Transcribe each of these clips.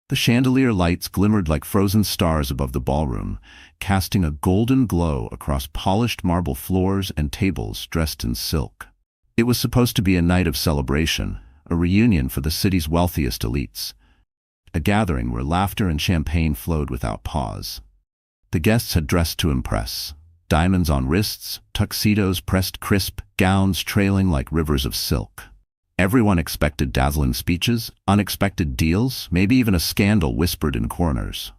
The chandelier lights glimmered like frozen stars above the ballroom, casting a golden glow across polished marble floors and tables dressed in silk. It was supposed to be a night of celebration, a reunion for the city's wealthiest elites, a gathering where laughter and champagne flowed without pause. The guests had dressed to impress. Diamonds on wrists, tuxedos pressed crisp, gowns trailing like rivers of silk. Everyone expected dazzling speeches, unexpected deals, maybe even a scandal whispered in corners.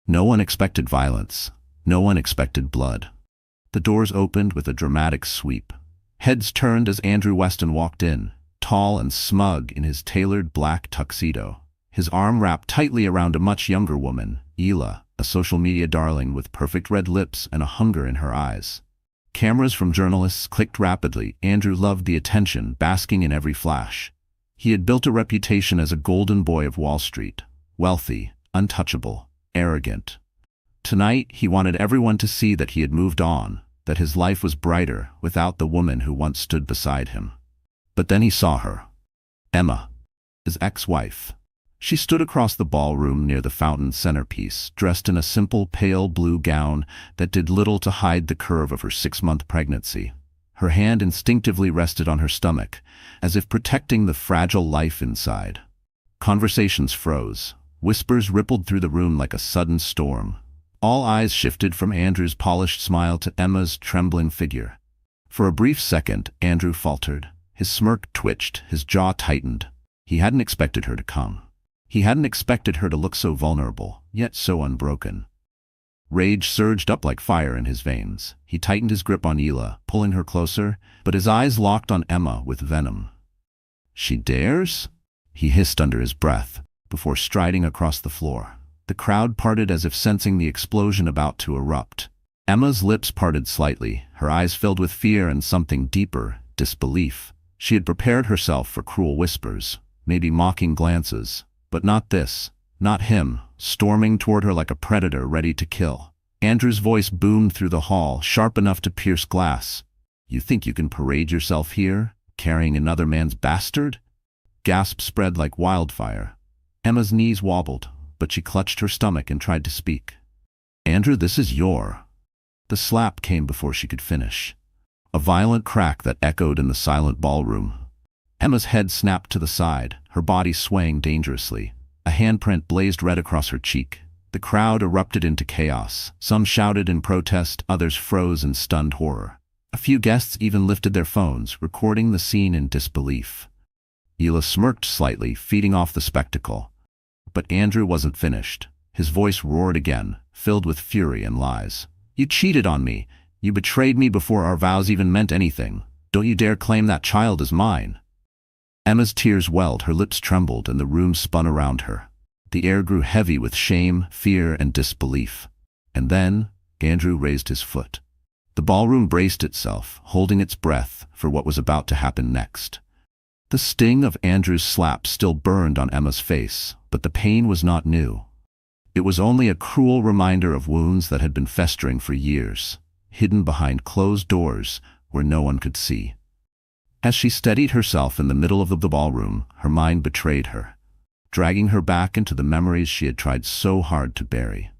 No one expected violence. No one expected blood. The doors opened with a dramatic sweep. Heads turned as Andrew Weston walked in, tall and smug in his tailored black tuxedo. His arm wrapped tightly around a much younger woman, Hila, a social media darling with perfect red lips and a hunger in her eyes. Cameras from journalists clicked rapidly. Andrew loved the attention, basking in every flash. He had built a reputation as a golden boy of Wall Street, wealthy, untouchable, arrogant. Tonight, he wanted everyone to see that he had moved on, that his life was brighter without the woman who once stood beside him. But then he saw her. Emma, his ex-wife. She stood across the ballroom near the fountain centerpiece, dressed in a simple pale blue gown that did little to hide the curve of her 6-month pregnancy. Her hand instinctively rested on her stomach, as if protecting the fragile life inside. Conversations froze. Whispers rippled through the room like a sudden storm. All eyes shifted from Andrew's polished smile to Emma's trembling figure. For a brief second, Andrew faltered. His smirk twitched, his jaw tightened. He hadn't expected her to come. He hadn't expected her to look so vulnerable, yet so unbroken. Rage surged up like fire in his veins. He tightened his grip on Hila, pulling her closer, but his eyes locked on Emma with venom. "She dares?" he hissed under his breath, before striding across the floor. The crowd parted as if sensing the explosion about to erupt. Emma's lips parted slightly, her eyes filled with fear and something deeper, disbelief. She had prepared herself for cruel whispers, maybe mocking glances. But not this, not him, storming toward her like a predator ready to kill. Andrew's voice boomed through the hall, sharp enough to pierce glass. "You think you can parade yourself here, carrying another man's bastard?" Gasps spread like wildfire. Emma's knees wobbled, but she clutched her stomach and tried to speak. "Andrew, this is your..." The slap came before she could finish. A violent crack that echoed in the silent ballroom. Emma's head snapped to the side, her body swaying dangerously. A handprint blazed red across her cheek. The crowd erupted into chaos. Some shouted in protest, others froze in stunned horror. A few guests even lifted their phones, recording the scene in disbelief. Hila smirked slightly, feeding off the spectacle. But Andrew wasn't finished. His voice roared again, filled with fury and lies. "You cheated on me. You betrayed me before our vows even meant anything. Don't you dare claim that child as mine." Emma's tears welled, her lips trembled, and the room spun around her. The air grew heavy with shame, fear, and disbelief. And then, Andrew raised his foot. The ballroom braced itself, holding its breath for what was about to happen next. The sting of Andrew's slap still burned on Emma's face, but the pain was not new. It was only a cruel reminder of wounds that had been festering for years, hidden behind closed doors where no one could see. As she steadied herself in the middle of the ballroom, her mind betrayed her, dragging her back into the memories she had tried so hard to bury.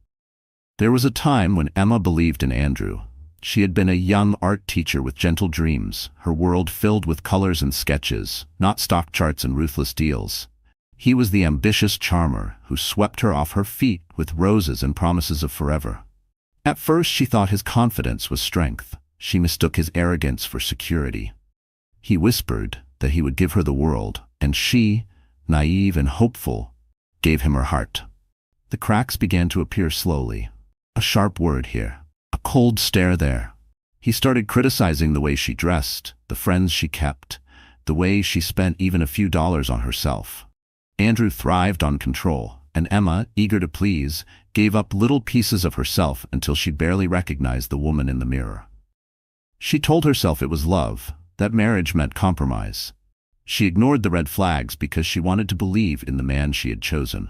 There was a time when Emma believed in Andrew. She had been a young art teacher with gentle dreams, her world filled with colors and sketches, not stock charts and ruthless deals. He was the ambitious charmer who swept her off her feet with roses and promises of forever. At first she thought his confidence was strength. She mistook his arrogance for security. He whispered that he would give her the world, and she, naive and hopeful, gave him her heart. The cracks began to appear slowly. A sharp word here, a cold stare there. He started criticizing the way she dressed, the friends she kept, the way she spent even a few dollars on herself. Andrew thrived on control, and Emma, eager to please, gave up little pieces of herself until she barely recognized the woman in the mirror. She told herself it was love, that marriage meant compromise. She ignored the red flags because she wanted to believe in the man she had chosen.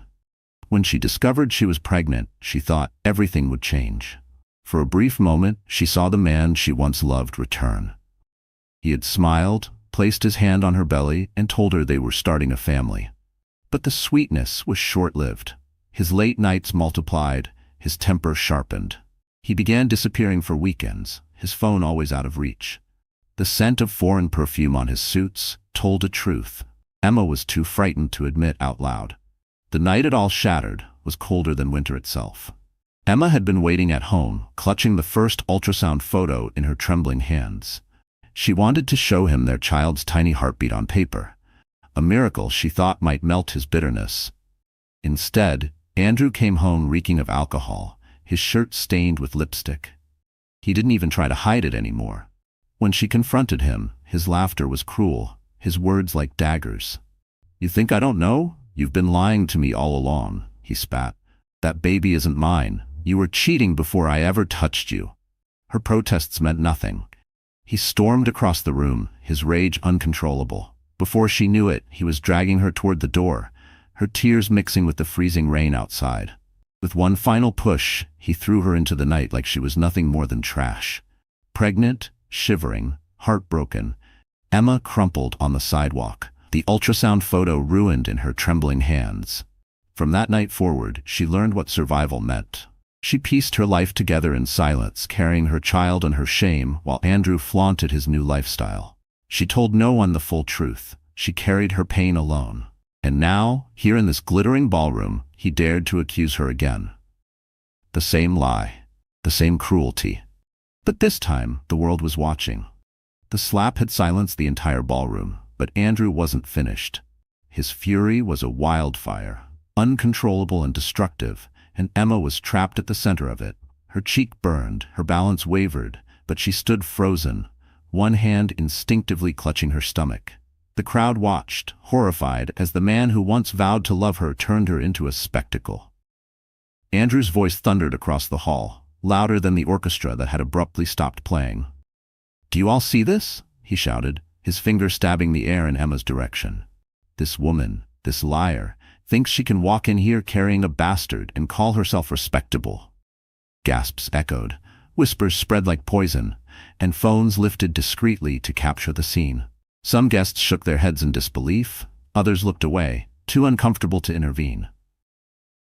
When she discovered she was pregnant, she thought everything would change. For a brief moment, she saw the man she once loved return. He had smiled, placed his hand on her belly, and told her they were starting a family. But the sweetness was short-lived. His late nights multiplied, his temper sharpened. He began disappearing for weekends, his phone always out of reach. The scent of foreign perfume on his suits told a truth Emma was too frightened to admit out loud. The night it all shattered was colder than winter itself. Emma had been waiting at home, clutching the first ultrasound photo in her trembling hands. She wanted to show him their child's tiny heartbeat on paper, a miracle she thought might melt his bitterness. Instead, Andrew came home reeking of alcohol, his shirt stained with lipstick. He didn't even try to hide it anymore. When she confronted him, his laughter was cruel, his words like daggers. "You think I don't know? You've been lying to me all along," he spat. "That baby isn't mine. You were cheating before I ever touched you." Her protests meant nothing. He stormed across the room, his rage uncontrollable. Before she knew it, he was dragging her toward the door, her tears mixing with the freezing rain outside. With one final push, he threw her into the night like she was nothing more than trash. Pregnant, shivering, heartbroken, Emma crumpled on the sidewalk, the ultrasound photo ruined in her trembling hands. From that night forward, she learned what survival meant. She pieced her life together in silence, carrying her child and her shame while Andrew flaunted his new lifestyle. She told no one the full truth. She carried her pain alone. And now, here in this glittering ballroom, he dared to accuse her again. The same lie, the same cruelty. But this time, the world was watching. The slap had silenced the entire ballroom, but Andrew wasn't finished. His fury was a wildfire, uncontrollable and destructive, and Emma was trapped at the center of it. Her cheek burned, her balance wavered, but she stood frozen, one hand instinctively clutching her stomach. The crowd watched, horrified, as the man who once vowed to love her turned her into a spectacle. Andrew's voice thundered across the hall, louder than the orchestra that had abruptly stopped playing. "Do you all see this?" he shouted, his finger stabbing the air in Emma's direction. "This woman, this liar, thinks she can walk in here carrying a bastard and call herself respectable." Gasps echoed, whispers spread like poison, and phones lifted discreetly to capture the scene. Some guests shook their heads in disbelief, others looked away, too uncomfortable to intervene.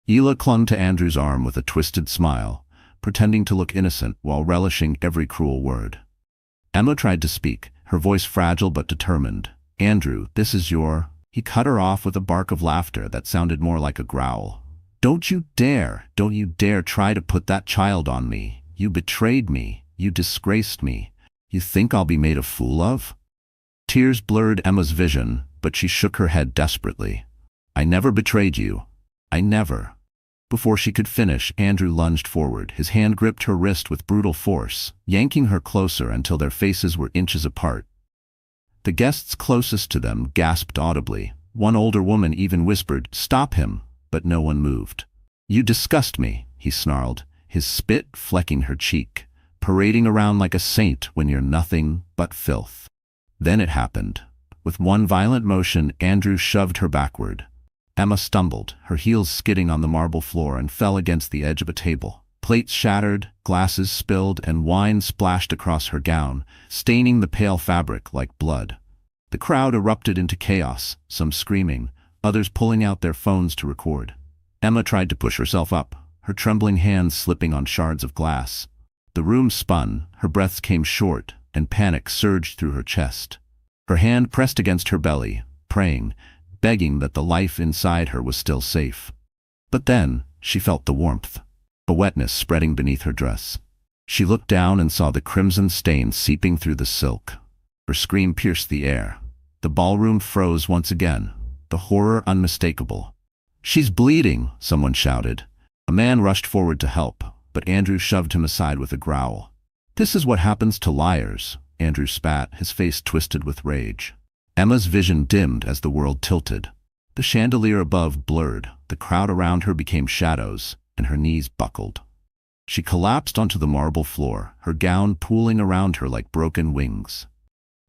Ela clung to Andrew's arm with a twisted smile, pretending to look innocent while relishing every cruel word. Emma tried to speak, her voice fragile but determined. "Andrew, this is your—" He cut her off with a bark of laughter that sounded more like a growl. Don't you dare try to put that child on me. You betrayed me, you disgraced me. You think I'll be made a fool of?" Tears blurred Emma's vision, but she shook her head desperately. "I never betrayed you. I never." Before she could finish, Andrew lunged forward. His hand gripped her wrist with brutal force, yanking her closer until their faces were inches apart. The guests closest to them gasped audibly. One older woman even whispered, "Stop him," but no one moved. "You disgust me," he snarled, his spit flecking her cheek, parading around like a saint when you're nothing but filth. Then it happened. With one violent motion, Andrew shoved her backward. Emma stumbled, her heels skidding on the marble floor, and fell against the edge of a table. Plates shattered, glasses spilled, and wine splashed across her gown, staining the pale fabric like blood. The crowd erupted into chaos, some screaming, others pulling out their phones to record. Emma tried to push herself up, her trembling hands slipping on shards of glass. The room spun, her breaths came short, and panic surged through her chest. Her hand pressed against her belly, praying, begging that the life inside her was still safe. But then, she felt the warmth, a wetness spreading beneath her dress. She looked down and saw the crimson stain seeping through the silk. Her scream pierced the air. The ballroom froze once again, the horror unmistakable. "She's bleeding," someone shouted. A man rushed forward to help, but Andrew shoved him aside with a growl. "This is what happens to liars," Andrew spat, his face twisted with rage. Emma's vision dimmed as the world tilted. The chandelier above blurred, the crowd around her became shadows, and her knees buckled. She collapsed onto the marble floor, her gown pooling around her like broken wings.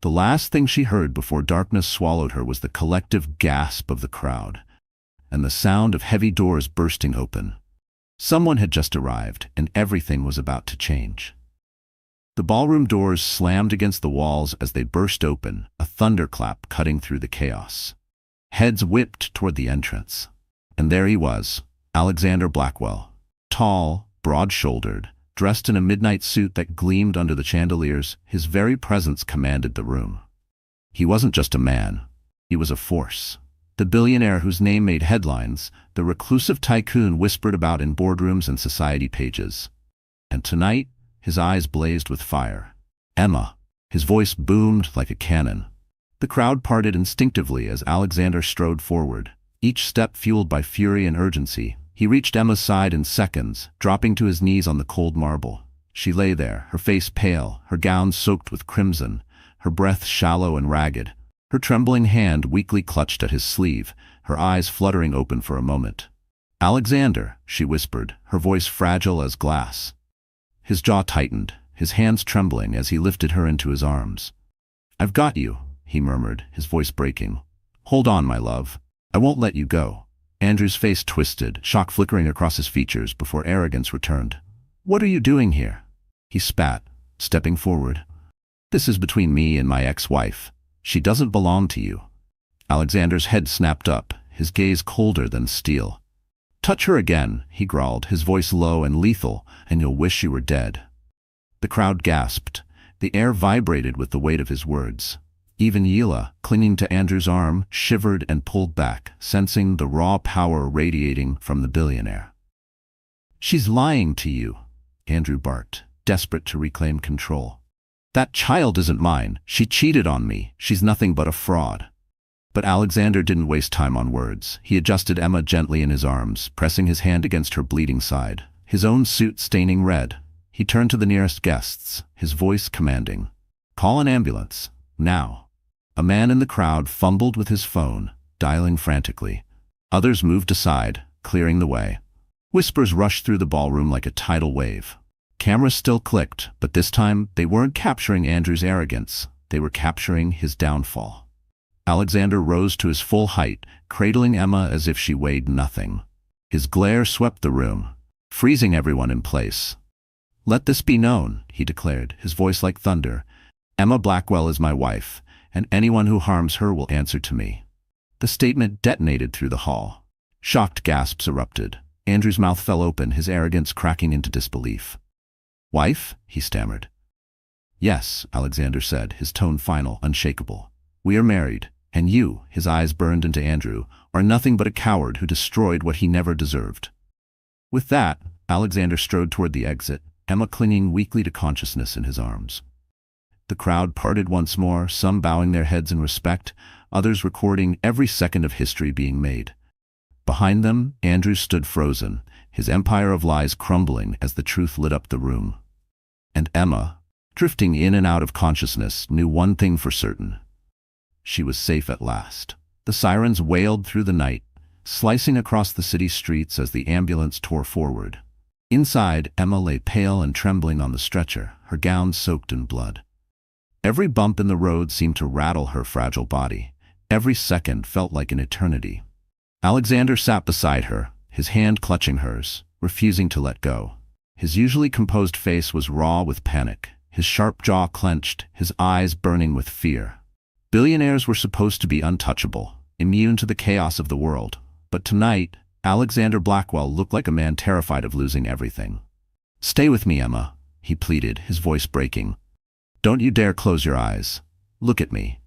The last thing she heard before darkness swallowed her was the collective gasp of the crowd, and the sound of heavy doors bursting open. Someone had just arrived, and everything was about to change. The ballroom doors slammed against the walls as they burst open, a thunderclap cutting through the chaos. Heads whipped toward the entrance. And there he was, Alexander Blackwell. Tall, broad-shouldered, dressed in a midnight suit that gleamed under the chandeliers, his very presence commanded the room. He wasn't just a man. He was a force. The billionaire whose name made headlines, the reclusive tycoon whispered about in boardrooms and society pages. And tonight, his eyes blazed with fire. Emma. His voice boomed like a cannon. The crowd parted instinctively as Alexander strode forward, each step fueled by fury and urgency. He reached Emma's side in seconds, dropping to his knees on the cold marble. She lay there, her face pale, her gown soaked with crimson, her breath shallow and ragged. Her trembling hand weakly clutched at his sleeve, her eyes fluttering open for a moment. "Alexander," she whispered, her voice fragile as glass. His jaw tightened, his hands trembling as he lifted her into his arms. "I've got you," he murmured, his voice breaking. "Hold on, my love. I won't let you go." Andrew's face twisted, shock flickering across his features before arrogance returned. "What are you doing here?" He spat, stepping forward. "This is between me and my ex-wife. She doesn't belong to you." Alexander's head snapped up, his gaze colder than steel. "Touch her again," he growled, his voice low and lethal, "and you'll wish you were dead." The crowd gasped. The air vibrated with the weight of his words. Even Yila, clinging to Andrew's arm, shivered and pulled back, sensing the raw power radiating from the billionaire. "She's lying to you," Andrew barked, desperate to reclaim control. "That child isn't mine. She cheated on me. She's nothing but a fraud." But Alexander didn't waste time on words. He adjusted Emma gently in his arms, pressing his hand against her bleeding side, his own suit staining red. He turned to the nearest guests, his voice commanding. "Call an ambulance. Now." A man in the crowd fumbled with his phone, dialing frantically. Others moved aside, clearing the way. Whispers rushed through the ballroom like a tidal wave. Cameras still clicked, but this time they weren't capturing Andrew's arrogance. They were capturing his downfall. Alexander rose to his full height, cradling Emma as if she weighed nothing. His glare swept the room, freezing everyone in place. "Let this be known," he declared, his voice like thunder. "Emma Blackwell is my wife, and anyone who harms her will answer to me." The statement detonated through the hall. Shocked gasps erupted. Andrew's mouth fell open, his arrogance cracking into disbelief. "Wife?" he stammered. "Yes," Alexander said, his tone final, unshakable. "We are married, and you," his eyes burned into Andrew, "are nothing but a coward who destroyed what he never deserved." With that, Alexander strode toward the exit, Emma clinging weakly to consciousness in his arms. The crowd parted once more, some bowing their heads in respect, others recording every second of history being made. Behind them, Andrew stood frozen, his empire of lies crumbling as the truth lit up the room. And Emma, drifting in and out of consciousness, knew one thing for certain. She was safe at last. The sirens wailed through the night, slicing across the city streets as the ambulance tore forward. Inside, Emma lay pale and trembling on the stretcher, her gown soaked in blood. Every bump in the road seemed to rattle her fragile body. Every second felt like an eternity. Alexander sat beside her, his hand clutching hers, refusing to let go. His usually composed face was raw with panic, his sharp jaw clenched, his eyes burning with fear. Billionaires were supposed to be untouchable, immune to the chaos of the world. But tonight, Alexander Blackwell looked like a man terrified of losing everything. "Stay with me, Emma," he pleaded, his voice breaking. "Don't you dare close your eyes. Look at me."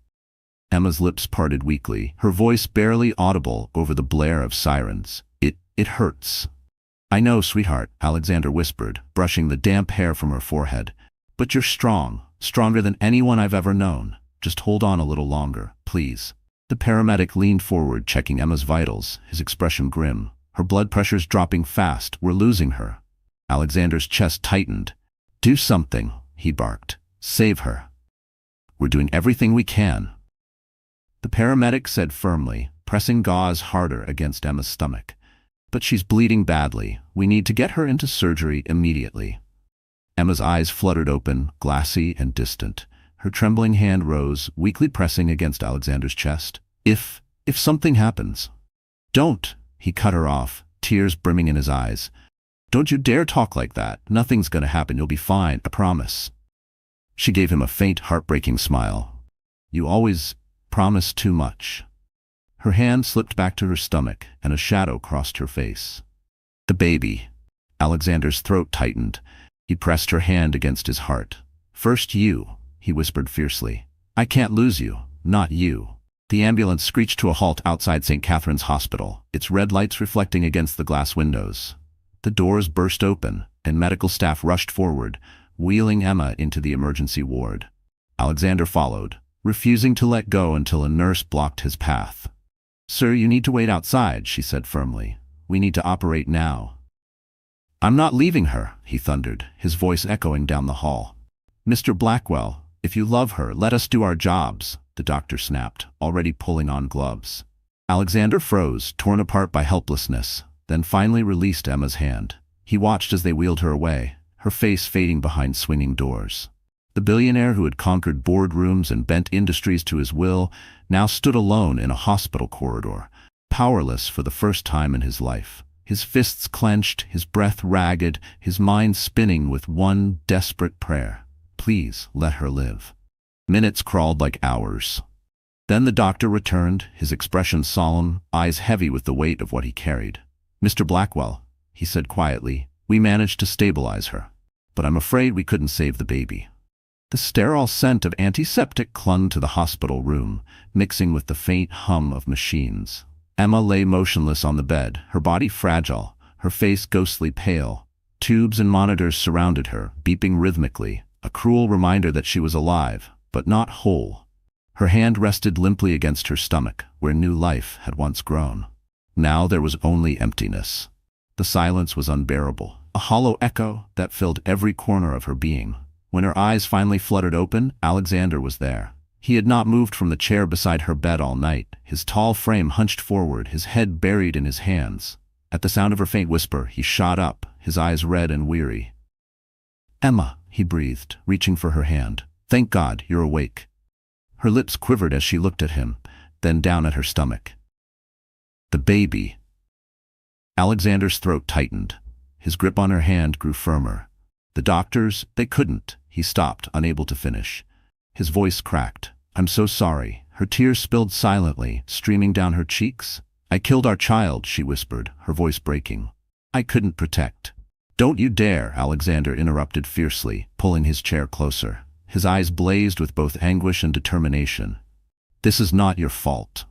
Emma's lips parted weakly, her voice barely audible over the blare of sirens. It hurts." "I know, sweetheart," Alexander whispered, brushing the damp hair from her forehead. "But you're strong, stronger than anyone I've ever known. Just hold on a little longer, please." The paramedic leaned forward, checking Emma's vitals, his expression grim. Her blood pressure's dropping fast. "We're losing her." Alexander's chest tightened. "Do something," he barked. "Save her." "We're doing everything we can," the paramedic said firmly, pressing gauze harder against Emma's stomach. "But she's bleeding badly. We need to get her into surgery immediately." Emma's eyes fluttered open, glassy and distant. Her trembling hand rose, weakly pressing against Alexander's chest. If something happens." "Don't," he cut her off, tears brimming in his eyes. "Don't you dare talk like that. Nothing's gonna happen. You'll be fine, I promise." She gave him a faint, heartbreaking smile. "You always promise too much." Her hand slipped back to her stomach, and a shadow crossed her face. The baby. Alexander's throat tightened. He pressed her hand against his heart. First you, he whispered fiercely. I can't lose you, not you. The ambulance screeched to a halt outside St. Catherine's Hospital, its red lights reflecting against the glass windows. The doors burst open, and medical staff rushed forward, wheeling Emma into the emergency ward. Alexander followed, refusing to let go until a nurse blocked his path. Sir, you need to wait outside, she said firmly. We need to operate now. I'm not leaving her, he thundered, his voice echoing down the hall. Mr. Blackwell, if you love her, let us do our jobs, the doctor snapped, already pulling on gloves. Alexander froze, torn apart by helplessness, then finally released Emma's hand. He watched as they wheeled her away, her face fading behind swinging doors. The billionaire who had conquered boardrooms and bent industries to his will now stood alone in a hospital corridor, powerless for the first time in his life. His fists clenched, his breath ragged, his mind spinning with one desperate prayer. Please let her live. Minutes crawled like hours. Then the doctor returned, his expression solemn, eyes heavy with the weight of what he carried. Mr. Blackwell, he said quietly, we managed to stabilize her, but I'm afraid we couldn't save the baby. The sterile scent of antiseptic clung to the hospital room, mixing with the faint hum of machines. Emma lay motionless on the bed, her body fragile, her face ghostly pale. Tubes and monitors surrounded her, beeping rhythmically, a cruel reminder that she was alive, but not whole. Her hand rested limply against her stomach, where new life had once grown. Now there was only emptiness. The silence was unbearable, a hollow echo that filled every corner of her being. When her eyes finally fluttered open, Alexander was there. He had not moved from the chair beside her bed all night, his tall frame hunched forward, his head buried in his hands. At the sound of her faint whisper, he shot up, his eyes red and weary. Emma, he breathed, reaching for her hand. Thank God, you're awake. Her lips quivered as she looked at him, then down at her stomach. The baby. Alexander's throat tightened. His grip on her hand grew firmer. The doctors, they couldn't. He stopped, unable to finish. His voice cracked. I'm so sorry. Her tears spilled silently, streaming down her cheeks. I killed our child, she whispered, her voice breaking. I couldn't protect. Don't you dare, Alexander interrupted fiercely, pulling his chair closer. His eyes blazed with both anguish and determination. This is not your fault.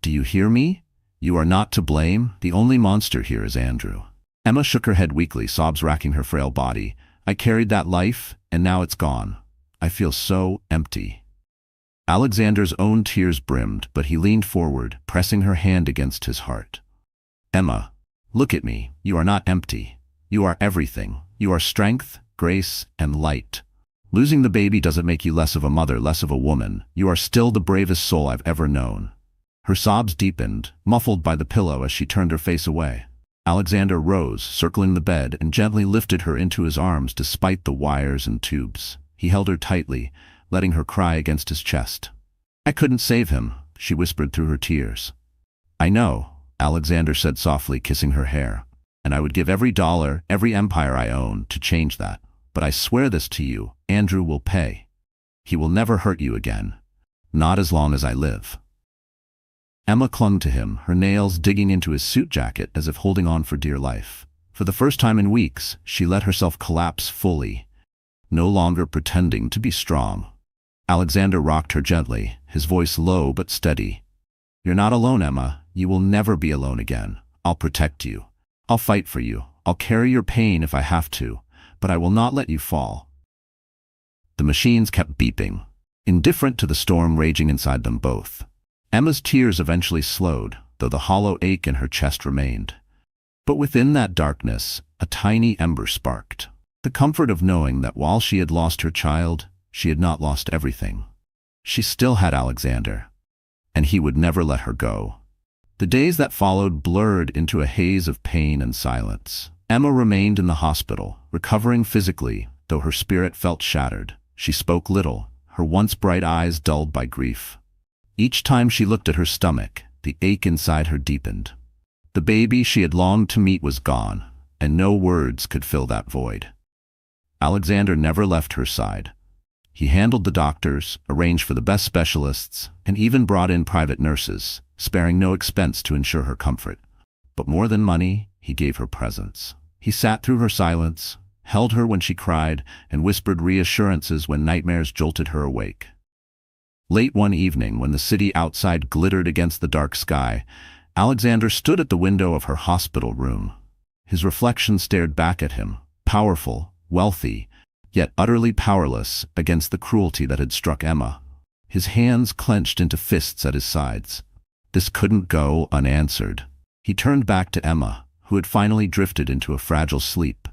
Do you hear me? You are not to blame. The only monster here is Andrew. Emma shook her head weakly, sobs racking her frail body. I carried that life, and now it's gone. I feel so empty. Alexander's own tears brimmed, but he leaned forward, pressing her hand against his heart. Emma, look at me. You are not empty. You are everything. You are strength, grace, and light. Losing the baby doesn't make you less of a mother, less of a woman. You are still the bravest soul I've ever known. Her sobs deepened, muffled by the pillow as she turned her face away. Alexander rose, circling the bed, and gently lifted her into his arms despite the wires and tubes. He held her tightly, letting her cry against his chest. I couldn't save him, she whispered through her tears. I know, Alexander said softly, kissing her hair. And I would give every dollar, every empire I own, to change that. But I swear this to you, Andrew will pay. He will never hurt you again. Not as long as I live. Emma clung to him, her nails digging into his suit jacket as if holding on for dear life. For the first time in weeks, she let herself collapse fully, no longer pretending to be strong. Alexander rocked her gently, his voice low but steady. You're not alone, Emma. You will never be alone again. I'll protect you. I'll fight for you. I'll carry your pain if I have to, but I will not let you fall. The machines kept beeping, indifferent to the storm raging inside them both. Emma's tears eventually slowed, though the hollow ache in her chest remained. But within that darkness, a tiny ember sparked. The comfort of knowing that while she had lost her child, she had not lost everything. She still had Alexander, and he would never let her go. The days that followed blurred into a haze of pain and silence. Emma remained in the hospital, recovering physically, though her spirit felt shattered. She spoke little, her once bright eyes dulled by grief. Each time she looked at her stomach, the ache inside her deepened. The baby she had longed to meet was gone, and no words could fill that void. Alexander never left her side. He handled the doctors, arranged for the best specialists, and even brought in private nurses, sparing no expense to ensure her comfort. But more than money, he gave her presence. He sat through her silence, held her when she cried, and whispered reassurances when nightmares jolted her awake. Late one evening, when the city outside glittered against the dark sky, Alexander stood at the window of her hospital room. His reflection stared back at him, powerful, wealthy, yet utterly powerless against the cruelty that had struck Emma. His hands clenched into fists at his sides. This couldn't go unanswered. He turned back to Emma, who had finally drifted into a fragile sleep.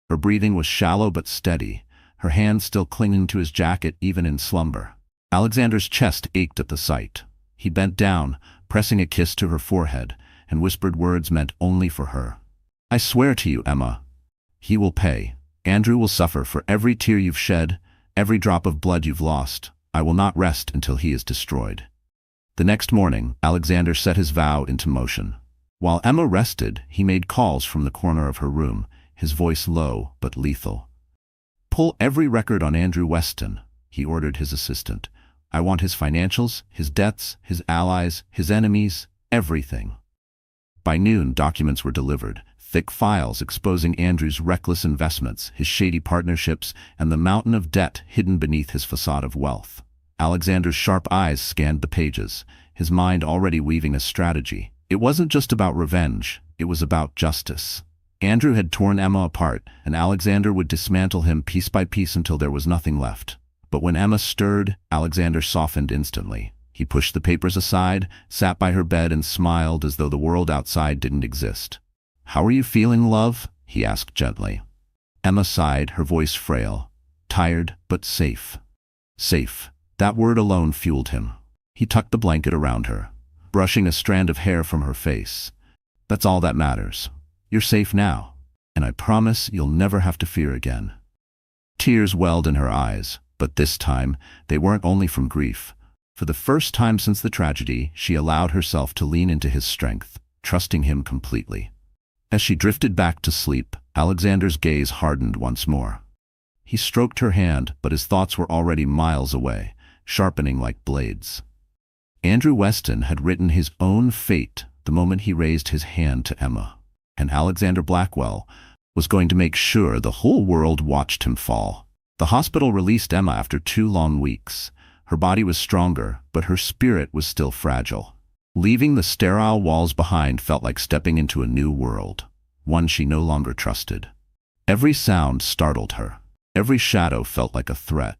Her breathing was shallow but steady, her hands still clinging to his jacket even in slumber. Alexander's chest ached at the sight. He bent down, pressing a kiss to her forehead, and whispered words meant only for her. "I swear to you, Emma, he will pay. Andrew will suffer for every tear you've shed, every drop of blood you've lost. I will not rest until he is destroyed." The next morning, Alexander set his vow into motion. While Emma rested, he made calls from the corner of her room, his voice low but lethal. "Pull every record on Andrew Weston," he ordered his assistant. "I want his financials, his debts, his allies, his enemies, everything." By noon, documents were delivered, thick files exposing Andrew's reckless investments, his shady partnerships, and the mountain of debt hidden beneath his facade of wealth. Alexander's sharp eyes scanned the pages, his mind already weaving a strategy. It wasn't just about revenge, it was about justice. Andrew had torn Emma apart, and Alexander would dismantle him piece by piece until there was nothing left. But when Emma stirred, Alexander softened instantly. He pushed the papers aside, sat by her bed, and smiled as though the world outside didn't exist. "How are you feeling, love?" he asked gently. Emma sighed, her voice frail. "Tired, but safe." Safe. That word alone fueled him. He tucked the blanket around her, brushing a strand of hair from her face. "That's all that matters. You're safe now, and I promise you'll never have to fear again." Tears welled in her eyes, but this time they weren't only from grief. For the first time since the tragedy, she allowed herself to lean into his strength, trusting him completely. As she drifted back to sleep, Alexander's gaze hardened once more. He stroked her hand, but his thoughts were already miles away, sharpening like blades. Andrew Weston had written his own fate the moment he raised his hand to Emma, and Alexander Blackwell was going to make sure the whole world watched him fall. The hospital released Emma after 2 long weeks. Her body was stronger, but her spirit was still fragile. Leaving the sterile walls behind felt like stepping into a new world, one she no longer trusted. Every sound startled her. Every shadow felt like a threat.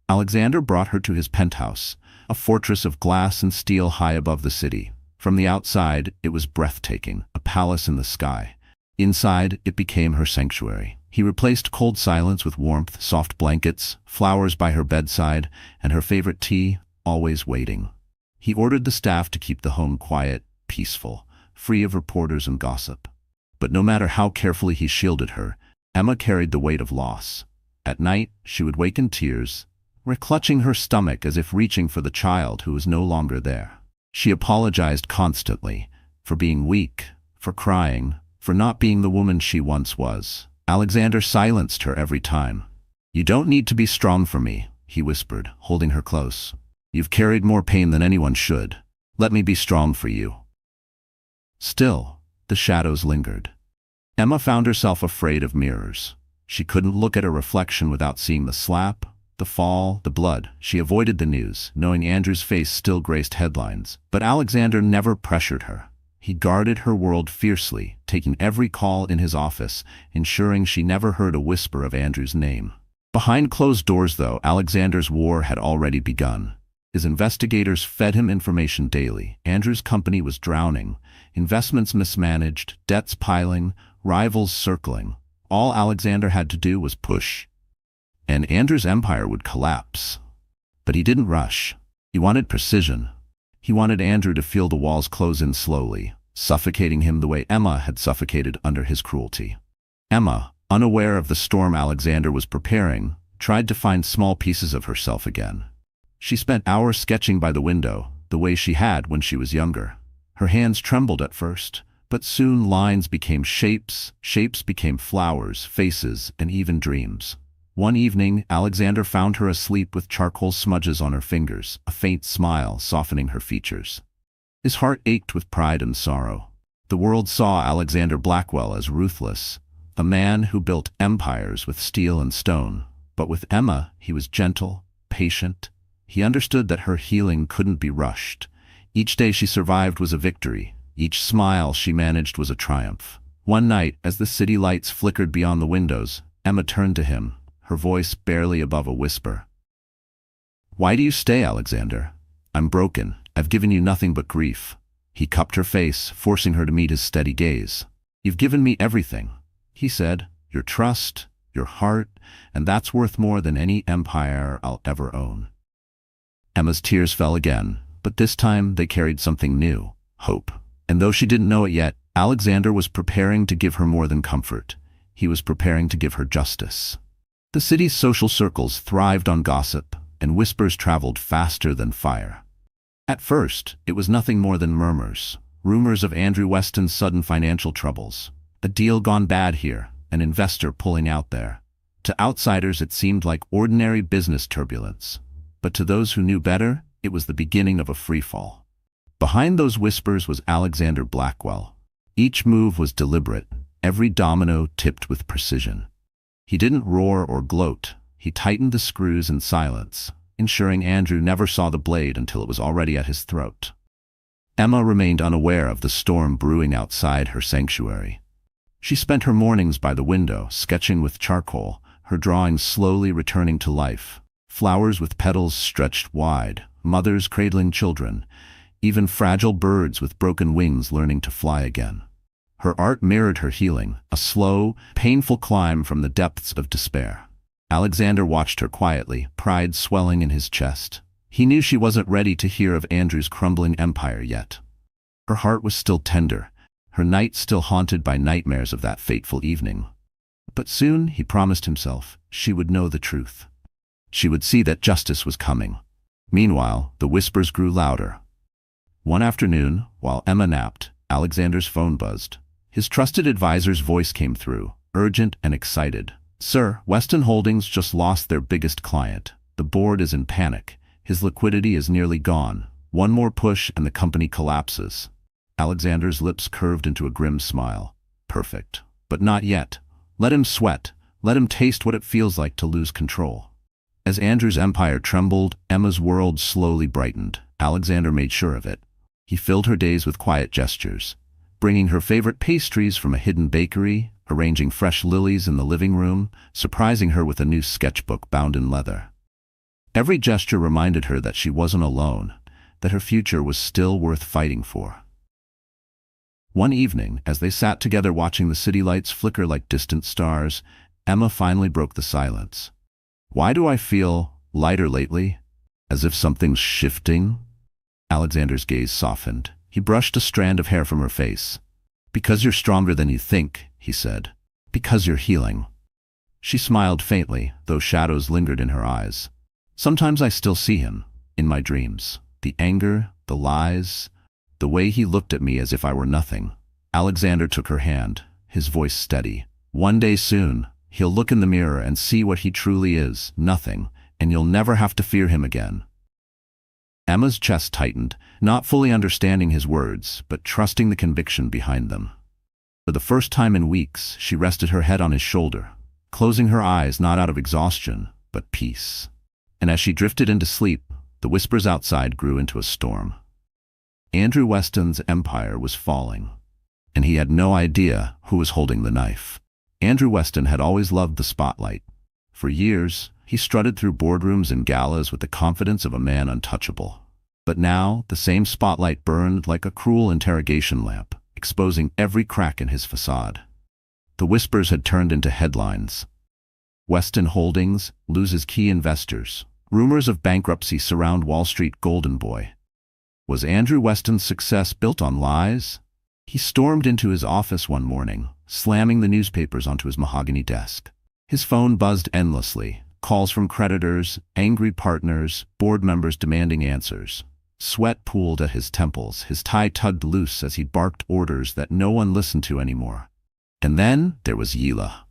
Alexander brought her to his penthouse, a fortress of glass and steel high above the city. From the outside, it was breathtaking, a palace in the sky. Inside, it became her sanctuary. He replaced cold silence with warmth, soft blankets, flowers by her bedside, and her favorite tea, always waiting. He ordered the staff to keep the home quiet, peaceful, free of reporters and gossip. But no matter how carefully he shielded her, Emma carried the weight of loss. At night, she would wake in tears, clutching her stomach as if reaching for the child who was no longer there. She apologized constantly, for being weak, for crying, for not being the woman she once was. Alexander silenced her every time. "You don't need to be strong for me," he whispered, holding her close. "You've carried more pain than anyone should. Let me be strong for you." Still, the shadows lingered. Emma found herself afraid of mirrors. She couldn't look at her reflection without seeing the slap, the fall, the blood. She avoided the news, knowing Andrew's face still graced headlines. But Alexander never pressured her. He guarded her world fiercely, taking every call in his office, ensuring she never heard a whisper of Andrew's name. Behind closed doors, though, Alexander's war had already begun. His investigators fed him information daily. Andrew's company was drowning, investments mismanaged, debts piling, rivals circling. All Alexander had to do was push, and Andrew's empire would collapse. But he didn't rush. He wanted precision. He wanted Andrew to feel the walls close in slowly, suffocating him the way Emma had suffocated under his cruelty. Emma, unaware of the storm Alexander was preparing, tried to find small pieces of herself again. She spent hours sketching by the window, the way she had when she was younger. Her hands trembled at first, but soon lines became shapes, shapes became flowers, faces, and even dreams. One evening, Alexander found her asleep with charcoal smudges on her fingers, a faint smile softening her features. His heart ached with pride and sorrow. The world saw Alexander Blackwell as ruthless, a man who built empires with steel and stone. But with Emma, he was gentle, patient. He understood that her healing couldn't be rushed. Each day she survived was a victory. Each smile she managed was a triumph. One night, as the city lights flickered beyond the windows, Emma turned to him, her voice barely above a whisper. "Why do you stay, Alexander? I'm broken. I've given you nothing but grief." He cupped her face, forcing her to meet his steady gaze. "You've given me everything," he said. "Your trust, your heart, and that's worth more than any empire I'll ever own." Emma's tears fell again, but this time they carried something new, hope. And though she didn't know it yet, Alexander was preparing to give her more than comfort. He was preparing to give her justice. The city's social circles thrived on gossip, and whispers traveled faster than fire. At first, it was nothing more than murmurs, rumors of Andrew Weston's sudden financial troubles, a deal gone bad here, an investor pulling out there. To outsiders it seemed like ordinary business turbulence, but to those who knew better, it was the beginning of a freefall. Behind those whispers was Alexander Blackwell. Each move was deliberate, every domino tipped with precision. He didn't roar or gloat, he tightened the screws in silence, ensuring Andrew never saw the blade until it was already at his throat. Emma remained unaware of the storm brewing outside her sanctuary. She spent her mornings by the window, sketching with charcoal, her drawings slowly returning to life. Flowers with petals stretched wide, mothers cradling children, even fragile birds with broken wings learning to fly again. Her art mirrored her healing, a slow, painful climb from the depths of despair. Alexander watched her quietly, pride swelling in his chest. He knew she wasn't ready to hear of Andrew's crumbling empire yet. Her heart was still tender, her nights still haunted by nightmares of that fateful evening. But soon, he promised himself, she would know the truth. She would see that justice was coming. Meanwhile, the whispers grew louder. One afternoon, while Emma napped, Alexander's phone buzzed. His trusted advisor's voice came through, urgent and excited. "Sir, Weston Holdings just lost their biggest client. The board is in panic. His liquidity is nearly gone. One more push and the company collapses." Alexander's lips curved into a grim smile. Perfect. But not yet. Let him sweat. Let him taste what it feels like to lose control. As Andrew's empire trembled, Emma's world slowly brightened. Alexander made sure of it. He filled her days with quiet gestures, bringing her favorite pastries from a hidden bakery, arranging fresh lilies in the living room, surprising her with a new sketchbook bound in leather. Every gesture reminded her that she wasn't alone, that her future was still worth fighting for. One evening, as they sat together watching the city lights flicker like distant stars, Emma finally broke the silence. "Why do I feel lighter lately? As if something's shifting?" Alexander's gaze softened. He brushed a strand of hair from her face. "Because you're stronger than you think," he said. "Because you're healing." She smiled faintly, though shadows lingered in her eyes. "Sometimes I still see him, in my dreams. The anger, the lies, the way he looked at me as if I were nothing." Alexander took her hand, his voice steady. "One day soon, he'll look in the mirror and see what he truly is, nothing, and you'll never have to fear him again." Emma's chest tightened, not fully understanding his words, but trusting the conviction behind them. For the first time in weeks, she rested her head on his shoulder, closing her eyes not out of exhaustion, but peace. And as she drifted into sleep, the whispers outside grew into a storm. Andrew Weston's empire was falling, and he had no idea who was holding the knife. Andrew Weston had always loved the spotlight. For years, he strutted through boardrooms and galas with the confidence of a man untouchable. But now, the same spotlight burned like a cruel interrogation lamp, exposing every crack in his facade. The whispers had turned into headlines. Weston Holdings loses key investors. Rumors of bankruptcy surround Wall Street golden boy. Was Andrew Weston's success built on lies? He stormed into his office one morning, slamming the newspapers onto his mahogany desk. His phone buzzed endlessly, calls from creditors, angry partners, board members demanding answers. Sweat pooled at his temples, his tie tugged loose as he barked orders that no one listened to anymore. And then there was Yila.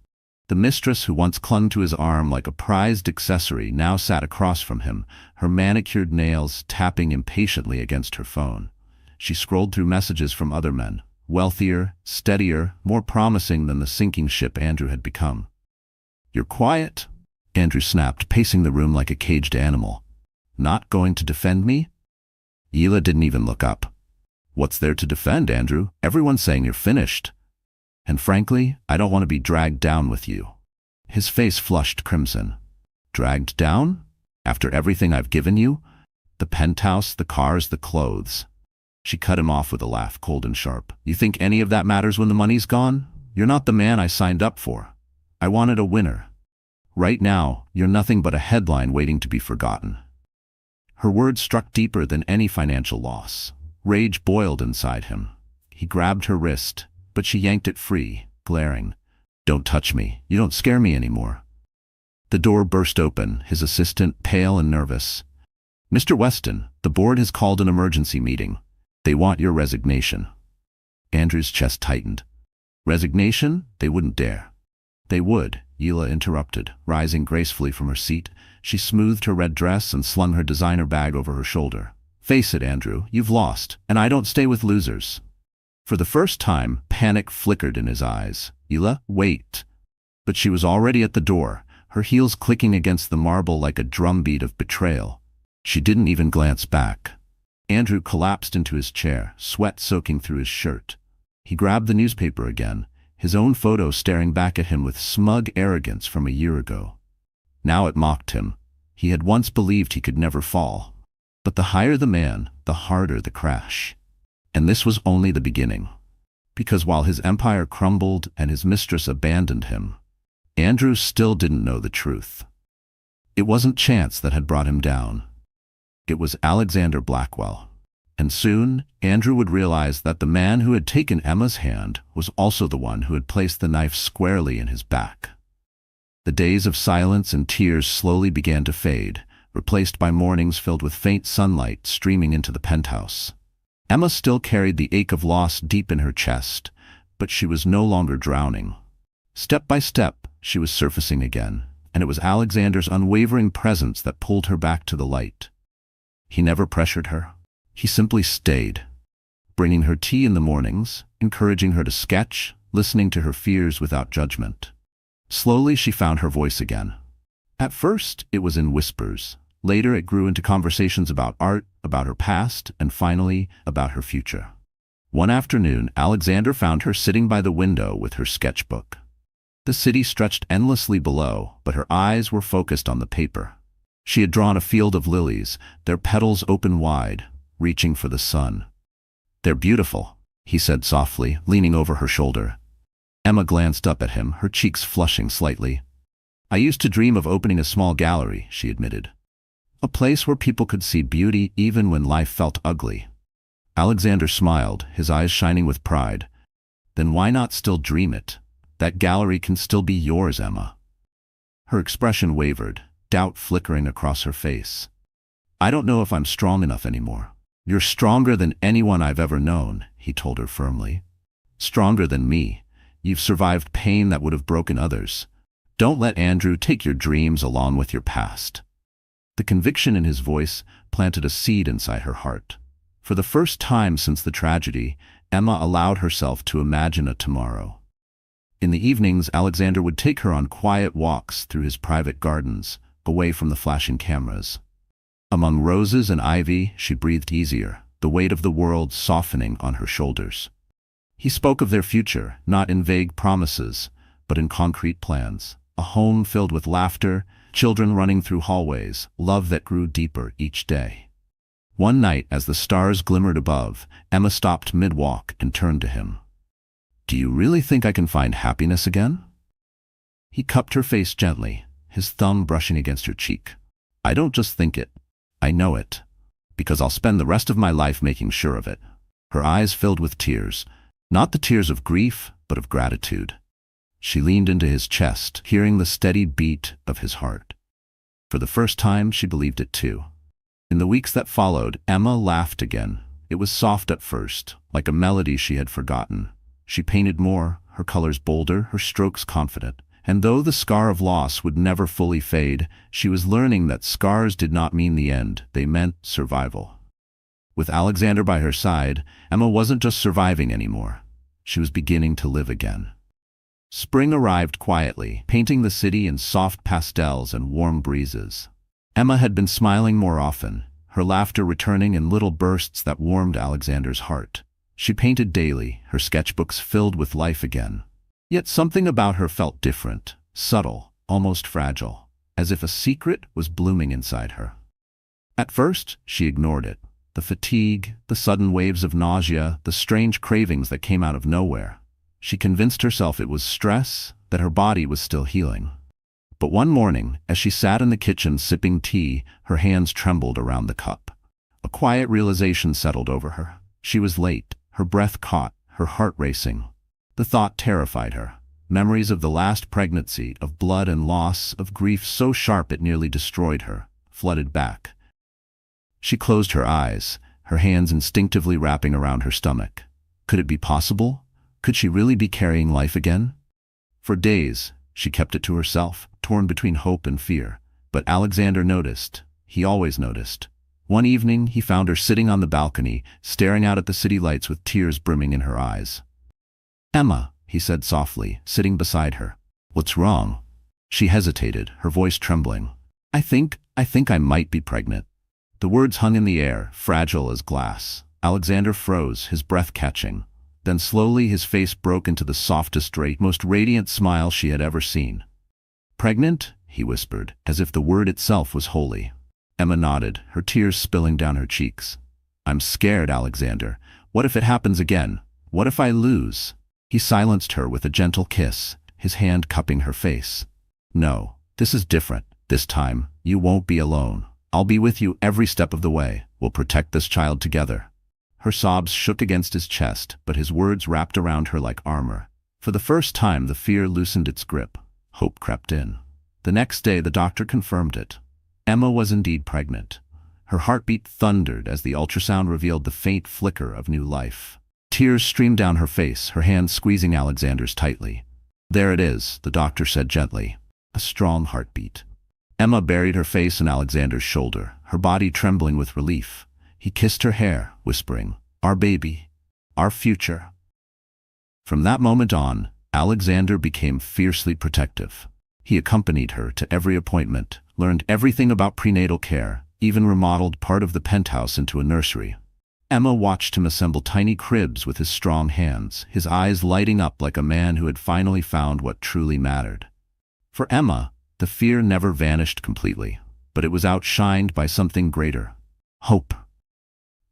The mistress who once clung to his arm like a prized accessory now sat across from him, her manicured nails tapping impatiently against her phone. She scrolled through messages from other men, wealthier, steadier, more promising than the sinking ship Andrew had become. "You're quiet," Andrew snapped, pacing the room like a caged animal. "Not going to defend me?" Hila didn't even look up. "What's there to defend, Andrew? Everyone's saying you're finished. And frankly, I don't want to be dragged down with you." His face flushed crimson. "Dragged down? After everything I've given you? The penthouse, the cars, the clothes." She cut him off with a laugh, cold and sharp. "You think any of that matters when the money's gone? You're not the man I signed up for. I wanted a winner. Right now, you're nothing but a headline waiting to be forgotten." Her words struck deeper than any financial loss. Rage boiled inside him. He grabbed her wrist, but she yanked it free, glaring. "Don't touch me. You don't scare me anymore." The door burst open, his assistant pale and nervous. "Mr. Weston, the board has called an emergency meeting. They want your resignation." Andrew's chest tightened. "Resignation? They wouldn't dare." "They would," Hila interrupted, rising gracefully from her seat. She smoothed her red dress and slung her designer bag over her shoulder. "Face it, Andrew, you've lost, and I don't stay with losers." For the first time, panic flickered in his eyes. "Hila, wait." But she was already at the door, her heels clicking against the marble like a drumbeat of betrayal. She didn't even glance back. Andrew collapsed into his chair, sweat soaking through his shirt. He grabbed the newspaper again, his own photo staring back at him with smug arrogance from a year ago. Now it mocked him. He had once believed he could never fall. But the higher the man, the harder the crash. And this was only the beginning. Because while his empire crumbled and his mistress abandoned him, Andrew still didn't know the truth. It wasn't chance that had brought him down. It was Alexander Blackwell. And soon, Andrew would realize that the man who had taken Emma's hand was also the one who had placed the knife squarely in his back. The days of silence and tears slowly began to fade, replaced by mornings filled with faint sunlight streaming into the penthouse. Emma still carried the ache of loss deep in her chest, but she was no longer drowning. Step by step, she was surfacing again, and it was Alexander's unwavering presence that pulled her back to the light. He never pressured her. He simply stayed, bringing her tea in the mornings, encouraging her to sketch, listening to her fears without judgment. Slowly she found her voice again. At first, it was in whispers. Later, it grew into conversations about art, about her past, and finally, about her future. One afternoon, Alexander found her sitting by the window with her sketchbook. The city stretched endlessly below, but her eyes were focused on the paper. She had drawn a field of lilies, their petals open wide, reaching for the sun. "They're beautiful," he said softly, leaning over her shoulder. Emma glanced up at him, her cheeks flushing slightly. "I used to dream of opening a small gallery," she admitted. "A place where people could see beauty even when life felt ugly." Alexander smiled, his eyes shining with pride. "Then why not still dream it? That gallery can still be yours, Emma." Her expression wavered, doubt flickering across her face. "I don't know if I'm strong enough anymore." "You're stronger than anyone I've ever known," he told her firmly. "Stronger than me. You've survived pain that would have broken others. Don't let Andrew take your dreams along with your past." The conviction in his voice planted a seed inside her heart. For the first time since the tragedy, Emma allowed herself to imagine a tomorrow. In the evenings, Alexander would take her on quiet walks through his private gardens, away from the flashing cameras. Among roses and ivy, she breathed easier, the weight of the world softening on her shoulders. He spoke of their future, not in vague promises, but in concrete plans. A home filled with laughter, children running through hallways, love that grew deeper each day. One night, as the stars glimmered above, Emma stopped mid-walk and turned to him. "Do you really think I can find happiness again?" He cupped her face gently, his thumb brushing against her cheek. "I don't just think it, I know it. Because I'll spend the rest of my life making sure of it." Her eyes filled with tears, not the tears of grief, but of gratitude. She leaned into his chest, hearing the steady beat of his heart. For the first time, she believed it too. In the weeks that followed, Emma laughed again. It was soft at first, like a melody she had forgotten. She painted more, her colors bolder, her strokes confident. And though the scar of loss would never fully fade, she was learning that scars did not mean the end, they meant survival. With Alexander by her side, Emma wasn't just surviving anymore. She was beginning to live again. Spring arrived quietly, painting the city in soft pastels and warm breezes. Emma had been smiling more often, her laughter returning in little bursts that warmed Alexander's heart. She painted daily, her sketchbooks filled with life again. Yet something about her felt different, subtle, almost fragile, as if a secret was blooming inside her. At first, she ignored it. The fatigue, the sudden waves of nausea, the strange cravings that came out of nowhere. She convinced herself it was stress, that her body was still healing. But one morning, as she sat in the kitchen sipping tea, her hands trembled around the cup. A quiet realization settled over her. She was late, her breath caught, her heart racing. The thought terrified her. Memories of the last pregnancy, of blood and loss, of grief so sharp it nearly destroyed her, flooded back. She closed her eyes, her hands instinctively wrapping around her stomach. Could it be possible? Could she really be carrying life again? For days, she kept it to herself, torn between hope and fear. But Alexander noticed. He always noticed. One evening, he found her sitting on the balcony, staring out at the city lights with tears brimming in her eyes. "Emma," he said softly, sitting beside her. "What's wrong?" She hesitated, her voice trembling. I think I might be pregnant." The words hung in the air, fragile as glass. Alexander froze, his breath catching. Then slowly his face broke into the softest, most radiant smile she had ever seen. "Pregnant?" he whispered, as if the word itself was holy. Emma nodded, her tears spilling down her cheeks. "I'm scared, Alexander. What if it happens again? What if I lose?" He silenced her with a gentle kiss, his hand cupping her face. "No, this is different. This time, you won't be alone. I'll be with you every step of the way. We'll protect this child together." Her sobs shook against his chest, but his words wrapped around her like armor. For the first time, the fear loosened its grip. Hope crept in. The next day, the doctor confirmed it. Emma was indeed pregnant. Her heartbeat thundered as the ultrasound revealed the faint flicker of new life. Tears streamed down her face, her hands squeezing Alexander's tightly. "There it is," the doctor said gently. A strong heartbeat. Emma buried her face in Alexander's shoulder, her body trembling with relief. He kissed her hair, whispering, "Our baby, our future." From that moment on, Alexander became fiercely protective. He accompanied her to every appointment, learned everything about prenatal care, even remodeled part of the penthouse into a nursery. Emma watched him assemble tiny cribs with his strong hands, his eyes lighting up like a man who had finally found what truly mattered. For Emma, the fear never vanished completely, but it was outshined by something greater: hope,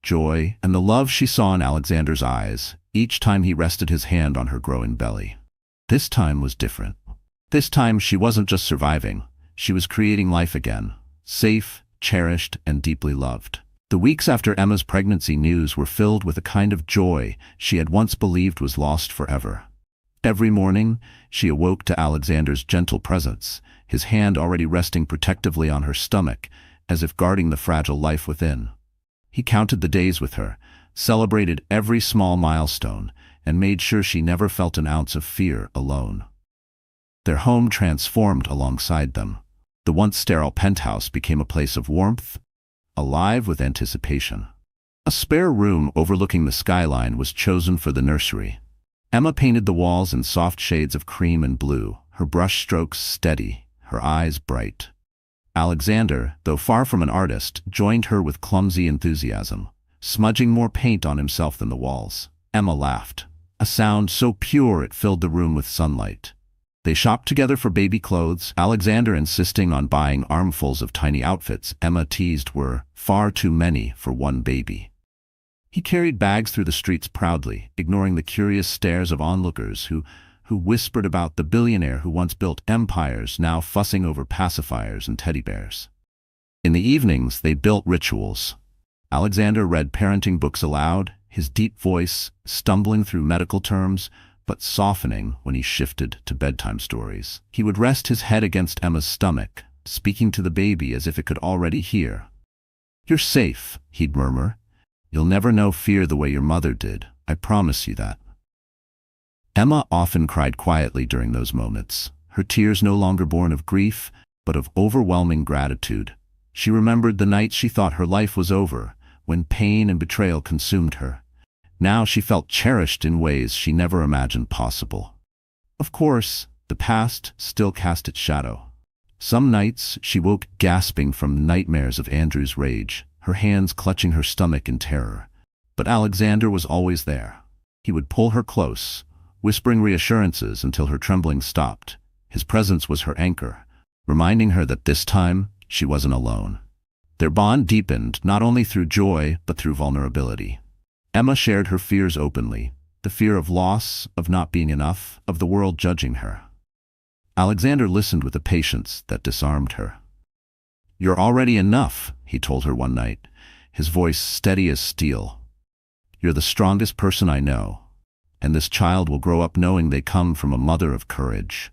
joy, and the love she saw in Alexander's eyes each time he rested his hand on her growing belly. This time was different. This time she wasn't just surviving, she was creating life again, safe, cherished, and deeply loved. The weeks after Emma's pregnancy news were filled with a kind of joy she had once believed was lost forever. Every morning, she awoke to Alexander's gentle presence, his hand already resting protectively on her stomach, as if guarding the fragile life within. He counted the days with her, celebrated every small milestone, and made sure she never felt an ounce of fear alone. Their home transformed alongside them. The once sterile penthouse became a place of warmth, alive with anticipation. A spare room overlooking the skyline was chosen for the nursery. Emma painted the walls in soft shades of cream and blue, her brush strokes steady, her eyes bright. Alexander, though far from an artist, joined her with clumsy enthusiasm, smudging more paint on himself than the walls. Emma laughed, a sound so pure it filled the room with sunlight. They shopped together for baby clothes, Alexander insisting on buying armfuls of tiny outfits Emma teased were far too many for one baby. He carried bags through the streets proudly, ignoring the curious stares of onlookers who whispered about the billionaire who once built empires, now fussing over pacifiers and teddy bears. In the evenings, they built rituals. Alexander read parenting books aloud, his deep voice stumbling through medical terms, but softening when he shifted to bedtime stories. He would rest his head against Emma's stomach, speaking to the baby as if it could already hear. "You're safe," he'd murmur. "You'll never know fear the way your mother did. I promise you that." Emma often cried quietly during those moments, her tears no longer born of grief, but of overwhelming gratitude. She remembered the nights she thought her life was over, when pain and betrayal consumed her. Now she felt cherished in ways she never imagined possible. Of course, the past still cast its shadow. Some nights she woke gasping from nightmares of Andrew's rage, her hands clutching her stomach in terror. But Alexander was always there. He would pull her close, whispering reassurances until her trembling stopped. His presence was her anchor, reminding her that this time she wasn't alone. Their bond deepened not only through joy but through vulnerability. Emma shared her fears openly, the fear of loss, of not being enough, of the world judging her. Alexander listened with a patience that disarmed her. "You're already enough," he told her one night, his voice steady as steel. "You're the strongest person I know, and this child will grow up knowing they come from a mother of courage."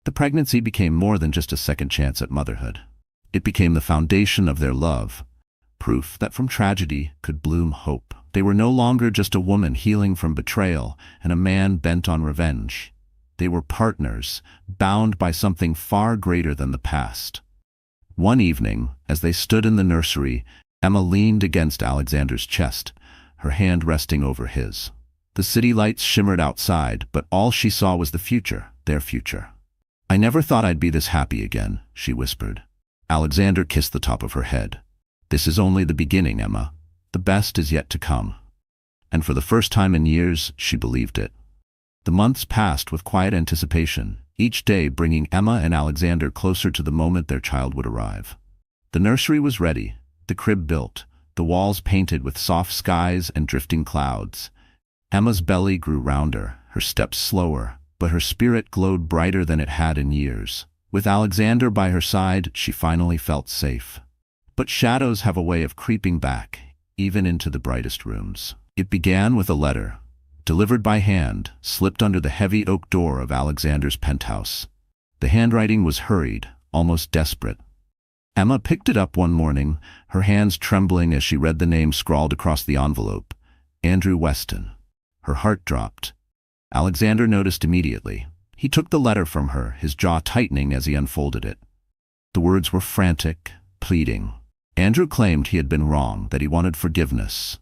The pregnancy became more than just a second chance at motherhood. It became the foundation of their love, proof that from tragedy could bloom hope. They were no longer just a woman healing from betrayal and a man bent on revenge. They were partners, bound by something far greater than the past. One evening, as they stood in the nursery, Emma leaned against Alexander's chest, her hand resting over his. The city lights shimmered outside, but all she saw was the future, their future. "I never thought I'd be this happy again," she whispered. Alexander kissed the top of her head. "This is only the beginning, Emma. The best is yet to come." And for the first time in years, she believed it. The months passed with quiet anticipation, each day bringing Emma and Alexander closer to the moment their child would arrive. The nursery was ready, the crib built, the walls painted with soft skies and drifting clouds. Emma's belly grew rounder, her steps slower, but her spirit glowed brighter than it had in years. With Alexander by her side, she finally felt safe. But shadows have a way of creeping back, even into the brightest rooms. It began with a letter, delivered by hand, slipped under the heavy oak door of Alexander's penthouse. The handwriting was hurried, almost desperate. Emma picked it up one morning, her hands trembling as she read the name scrawled across the envelope, Andrew Weston. Her heart dropped. Alexander noticed immediately. He took the letter from her, his jaw tightening as he unfolded it. The words were frantic, pleading. Andrew claimed he had been wrong, that he wanted forgiveness.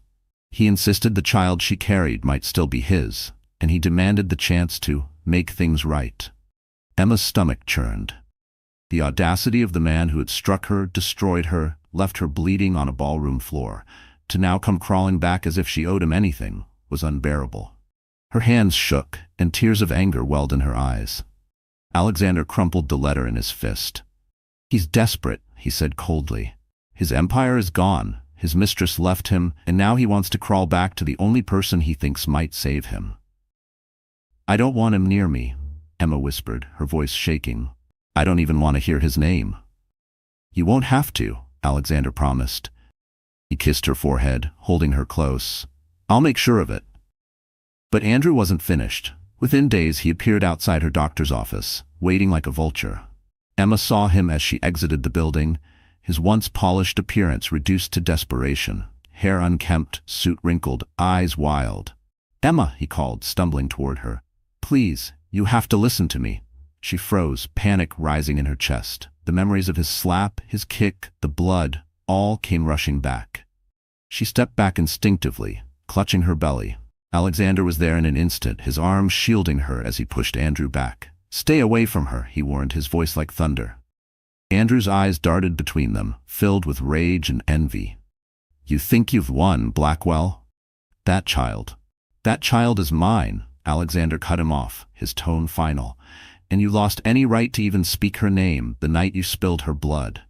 He insisted the child she carried might still be his, and he demanded the chance to make things right. Emma's stomach churned. The audacity of the man who had struck her, destroyed her, left her bleeding on a ballroom floor, to now come crawling back as if she owed him anything, was unbearable. Her hands shook, and tears of anger welled in her eyes. Alexander crumpled the letter in his fist. "He's desperate," he said coldly. "His empire is gone, his mistress left him, and now he wants to crawl back to the only person he thinks might save him." "I don't want him near me," Emma whispered, her voice shaking. "I don't even want to hear his name." "You won't have to," Alexander promised. He kissed her forehead, holding her close. "I'll make sure of it." But Andrew wasn't finished. Within days he appeared outside her doctor's office, waiting like a vulture. Emma saw him as she exited the building, his once polished appearance reduced to desperation, hair unkempt, suit wrinkled, eyes wild. "Emma," he called, stumbling toward her. "Please, you have to listen to me." She froze, panic rising in her chest. The memories of his slap, his kick, the blood, all came rushing back. She stepped back instinctively, clutching her belly. Alexander was there in an instant, his arms shielding her as he pushed Andrew back. "Stay away from her," he warned, his voice like thunder. Andrew's eyes darted between them, filled with rage and envy. "You think you've won, Blackwell? That child is mine," Alexander cut him off, his tone final. "And you lost any right to even speak her name the night you spilled her blood."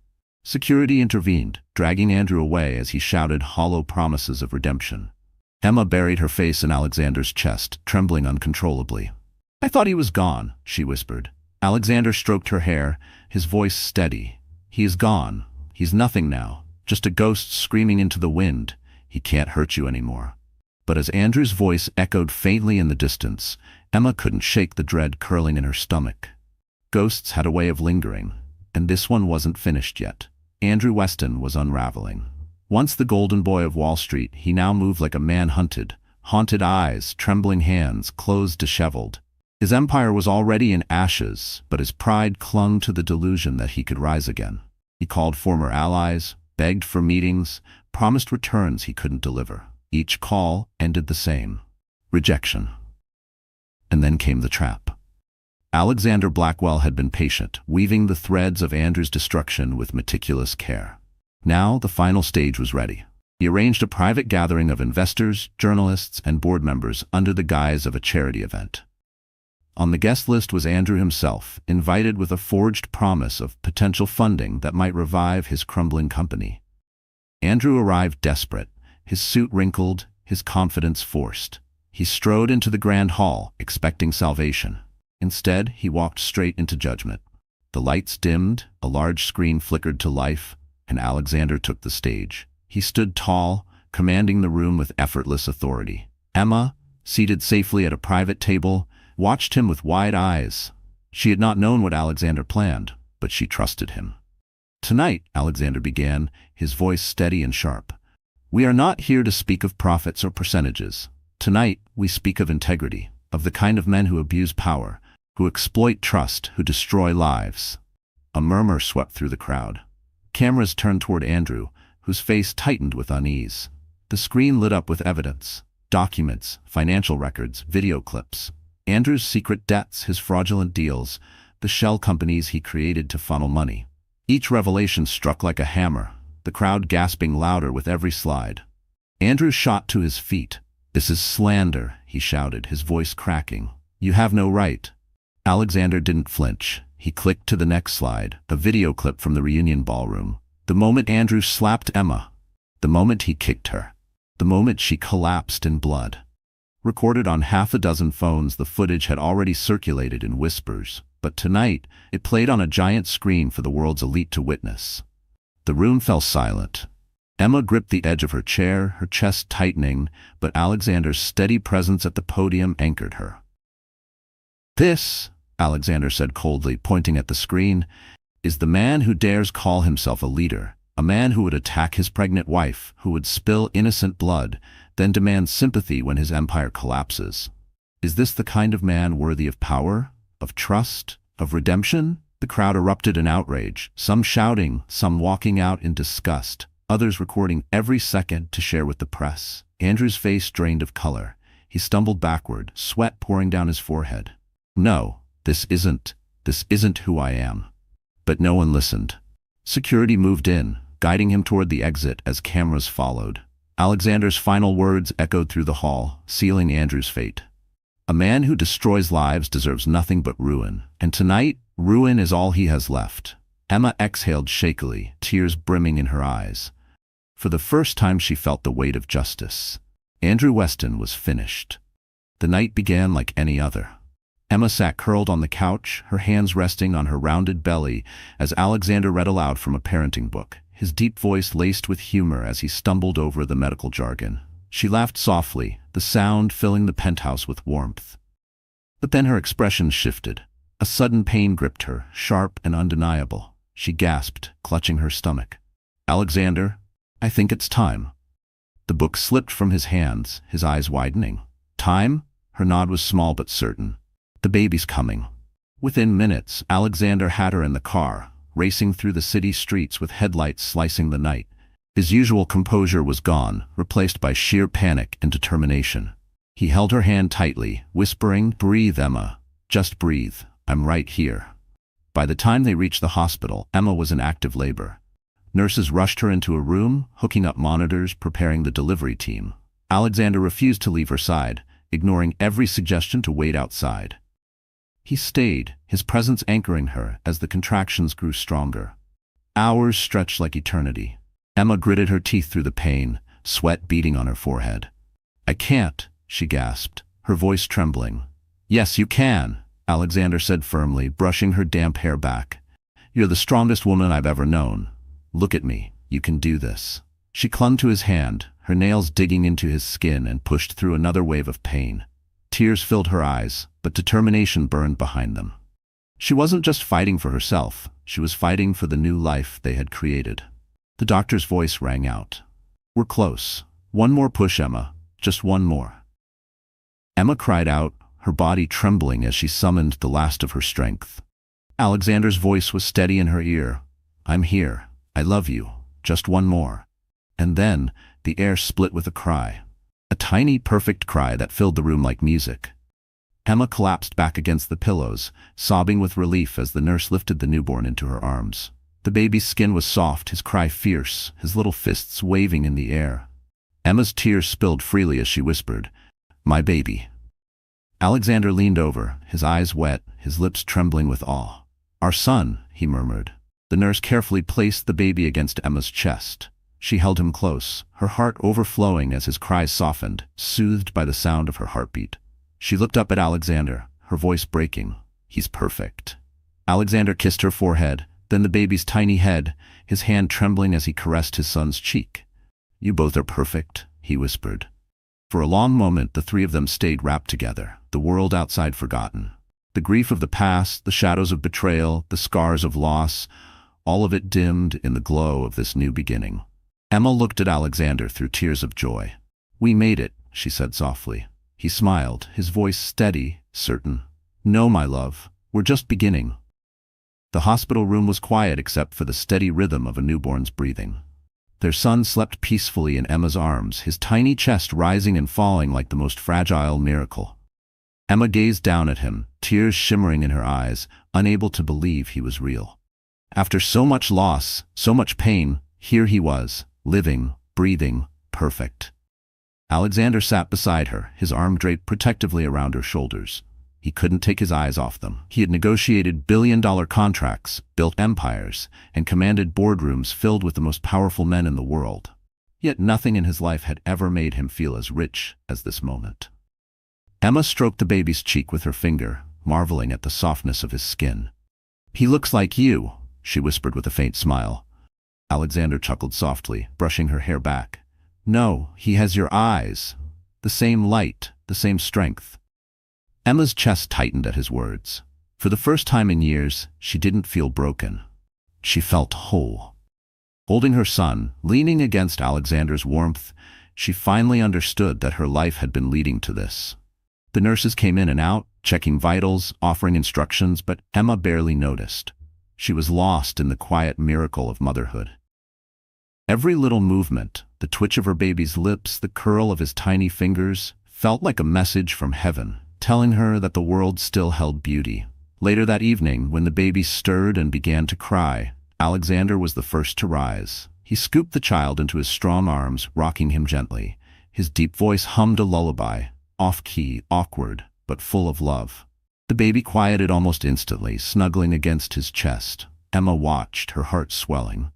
Security intervened, dragging Andrew away as he shouted hollow promises of redemption. Emma buried her face in Alexander's chest, trembling uncontrollably. "I thought he was gone," she whispered. Alexander stroked her hair, his voice steady. "He is gone. He's nothing now, just a ghost screaming into the wind. He can't hurt you anymore." But as Andrew's voice echoed faintly in the distance, Emma couldn't shake the dread curling in her stomach. Ghosts had a way of lingering, and this one wasn't finished yet. Andrew Weston was unraveling. Once the golden boy of Wall Street, he now moved like a man hunted, haunted eyes, trembling hands, clothes disheveled. His empire was already in ashes, but his pride clung to the delusion that he could rise again. He called former allies, begged for meetings, promised returns he couldn't deliver. Each call ended the same: rejection. And then came the trap. Alexander Blackwell had been patient, weaving the threads of Andrew's destruction with meticulous care. Now the final stage was ready. He arranged a private gathering of investors, journalists, and board members under the guise of a charity event. On the guest list was Andrew himself, invited with a forged promise of potential funding that might revive his crumbling company. Andrew arrived desperate, his suit wrinkled, his confidence forced. He strode into the grand hall, expecting salvation. Instead, he walked straight into judgment. The lights dimmed, a large screen flickered to life, and Alexander took the stage. He stood tall, commanding the room with effortless authority. Emma, seated safely at a private table, watched him with wide eyes. She had not known what Alexander planned, but she trusted him. "Tonight," Alexander began, his voice steady and sharp, "we are not here to speak of profits or percentages. Tonight, we speak of integrity, of the kind of men who abuse power, who exploit trust, who destroy lives." A murmur swept through the crowd. Cameras turned toward Andrew, whose face tightened with unease. The screen lit up with evidence: documents, financial records, video clips. Andrew's secret debts, his fraudulent deals, the shell companies he created to funnel money. Each revelation struck like a hammer, the crowd gasping louder with every slide. Andrew shot to his feet. "This is slander," he shouted, his voice cracking. "You have no right." Alexander didn't flinch. He clicked to the next slide, a video clip from the reunion ballroom. The moment Andrew slapped Emma. The moment he kicked her. The moment she collapsed in blood. Recorded on half a dozen phones, the footage had already circulated in whispers, but tonight it played on a giant screen for the world's elite to witness. The room fell silent. Emma gripped the edge of her chair, her chest tightening, but Alexander's steady presence at the podium anchored her. "This," Alexander said coldly, pointing at the screen, "is the man who dares call himself a leader, a man who would attack his pregnant wife, who would spill innocent blood, then demand sympathy when his empire collapses. Is this the kind of man worthy of power, of trust, of redemption?" The crowd erupted in outrage, some shouting, some walking out in disgust, others recording every second to share with the press. Andrew's face drained of color. He stumbled backward, sweat pouring down his forehead. "No, this isn't who I am." But no one listened. Security moved in, guiding him toward the exit as cameras followed. Alexander's final words echoed through the hall, sealing Andrew's fate. "A man who destroys lives deserves nothing but ruin, and tonight, ruin is all he has left." Emma exhaled shakily, tears brimming in her eyes. For the first time she felt the weight of justice. Andrew Weston was finished. The night began like any other. Emma sat curled on the couch, her hands resting on her rounded belly as Alexander read aloud from a parenting book, his deep voice laced with humor as he stumbled over the medical jargon. She laughed softly, the sound filling the penthouse with warmth. But then her expression shifted. A sudden pain gripped her, sharp and undeniable. She gasped, clutching her stomach. "Alexander, I think it's time." The book slipped from his hands, his eyes widening. "Time?" Her nod was small but certain. "The baby's coming." Within minutes, Alexander had her in the car, racing through the city streets with headlights slicing the night. His usual composure was gone, replaced by sheer panic and determination. He held her hand tightly, whispering, "Breathe, Emma. Just breathe. I'm right here." By the time they reached the hospital, Emma was in active labor. Nurses rushed her into a room, hooking up monitors, preparing the delivery team. Alexander refused to leave her side, ignoring every suggestion to wait outside. He stayed, his presence anchoring her as the contractions grew stronger. Hours stretched like eternity. Emma gritted her teeth through the pain, sweat beading on her forehead. "I can't," she gasped, her voice trembling. "Yes, you can," Alexander said firmly, brushing her damp hair back. "You're the strongest woman I've ever known. Look at me. You can do this." She clung to his hand, her nails digging into his skin, and pushed through another wave of pain. Tears filled her eyes, but determination burned behind them. She wasn't just fighting for herself, she was fighting for the new life they had created. The doctor's voice rang out. "We're close. One more push, Emma. Just one more." Emma cried out, her body trembling as she summoned the last of her strength. Alexander's voice was steady in her ear. "I'm here. I love you. Just one more." And then, the air split with a cry. A tiny, perfect cry that filled the room like music. Emma collapsed back against the pillows, sobbing with relief as the nurse lifted the newborn into her arms. The baby's skin was soft, his cry fierce, his little fists waving in the air. Emma's tears spilled freely as she whispered, "My baby." Alexander leaned over, his eyes wet, his lips trembling with awe. "Our son," he murmured. The nurse carefully placed the baby against Emma's chest. She held him close, her heart overflowing as his cries softened, soothed by the sound of her heartbeat. She looked up at Alexander, her voice breaking. "He's perfect." Alexander kissed her forehead, then the baby's tiny head, his hand trembling as he caressed his son's cheek. "You both are perfect," he whispered. For a long moment the three of them stayed wrapped together, the world outside forgotten. The grief of the past, the shadows of betrayal, the scars of loss, all of it dimmed in the glow of this new beginning. Emma looked at Alexander through tears of joy. "We made it," she said softly. He smiled, his voice steady, certain. "No, my love, we're just beginning." The hospital room was quiet except for the steady rhythm of a newborn's breathing. Their son slept peacefully in Emma's arms, his tiny chest rising and falling like the most fragile miracle. Emma gazed down at him, tears shimmering in her eyes, unable to believe he was real. After so much loss, so much pain, here he was, living, breathing, perfect. Alexander sat beside her, his arm draped protectively around her shoulders. He couldn't take his eyes off them. He had negotiated billion-dollar contracts, built empires, and commanded boardrooms filled with the most powerful men in the world. Yet nothing in his life had ever made him feel as rich as this moment. Emma stroked the baby's cheek with her finger, marveling at the softness of his skin. "He looks like you," she whispered with a faint smile. Alexander chuckled softly, brushing her hair back. "No, he has your eyes. The same light, the same strength." Emma's chest tightened at his words. For the first time in years, she didn't feel broken. She felt whole. Holding her son, leaning against Alexander's warmth, she finally understood that her life had been leading to this. The nurses came in and out, checking vitals, offering instructions, but Emma barely noticed. She was lost in the quiet miracle of motherhood. Every little movement, the twitch of her baby's lips, the curl of his tiny fingers, felt like a message from heaven, telling her that the world still held beauty. Later that evening, when the baby stirred and began to cry, Alexander was the first to rise. He scooped the child into his strong arms, rocking him gently. His deep voice hummed a lullaby, off-key, awkward, but full of love. The baby quieted almost instantly, snuggling against his chest. Emma watched, her heart swelling.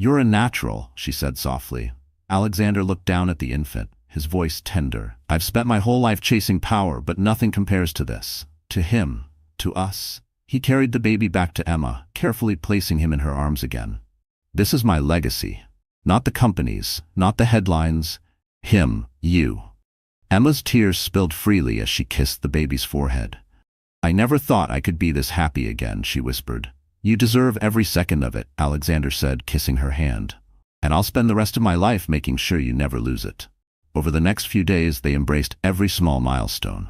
"You're a natural," she said softly. Alexander looked down at the infant, his voice tender. "I've spent my whole life chasing power, but nothing compares to this. To him, to us." He carried the baby back to Emma, carefully placing him in her arms again. "This is my legacy. Not the companies, not the headlines. Him, you." Emma's tears spilled freely as she kissed the baby's forehead. "I never thought I could be this happy again," she whispered. "You deserve every second of it," Alexander said, kissing her hand. "And I'll spend the rest of my life making sure you never lose it." Over the next few days, they embraced every small milestone.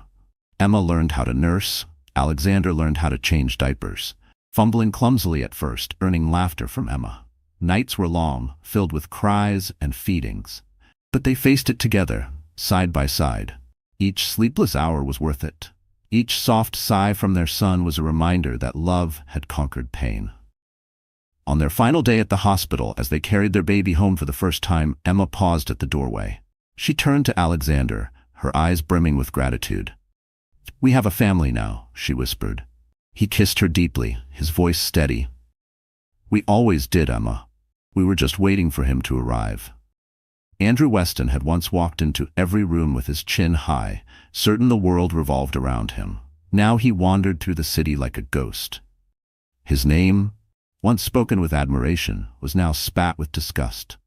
Emma learned how to nurse. Alexander learned how to change diapers, fumbling clumsily at first, earning laughter from Emma. Nights were long, filled with cries and feedings. But they faced it together, side by side. Each sleepless hour was worth it. Each soft sigh from their son was a reminder that love had conquered pain. On their final day at the hospital, as they carried their baby home for the first time, Emma paused at the doorway. She turned to Alexander, her eyes brimming with gratitude. "We have a family now," she whispered. He kissed her deeply, his voice steady. "We always did, Emma. We were just waiting for him to arrive." Andrew Weston had once walked into every room with his chin high, certain the world revolved around him. Now he wandered through the city like a ghost. His name, once spoken with admiration, was now spat with disgust.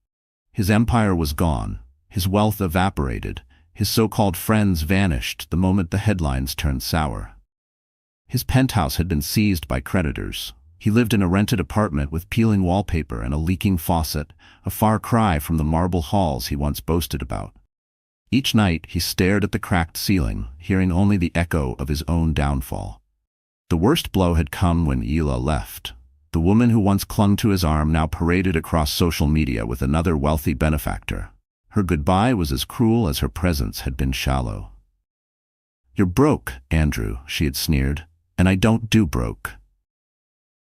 His empire was gone, his wealth evaporated, his so-called friends vanished the moment the headlines turned sour. His penthouse had been seized by creditors. He lived in a rented apartment with peeling wallpaper and a leaking faucet, a far cry from the marble halls he once boasted about. Each night he stared at the cracked ceiling, hearing only the echo of his own downfall. The worst blow had come when Ela left. The woman who once clung to his arm now paraded across social media with another wealthy benefactor. Her goodbye was as cruel as her presence had been shallow. "You're broke, Andrew," she had sneered, "and I don't do broke."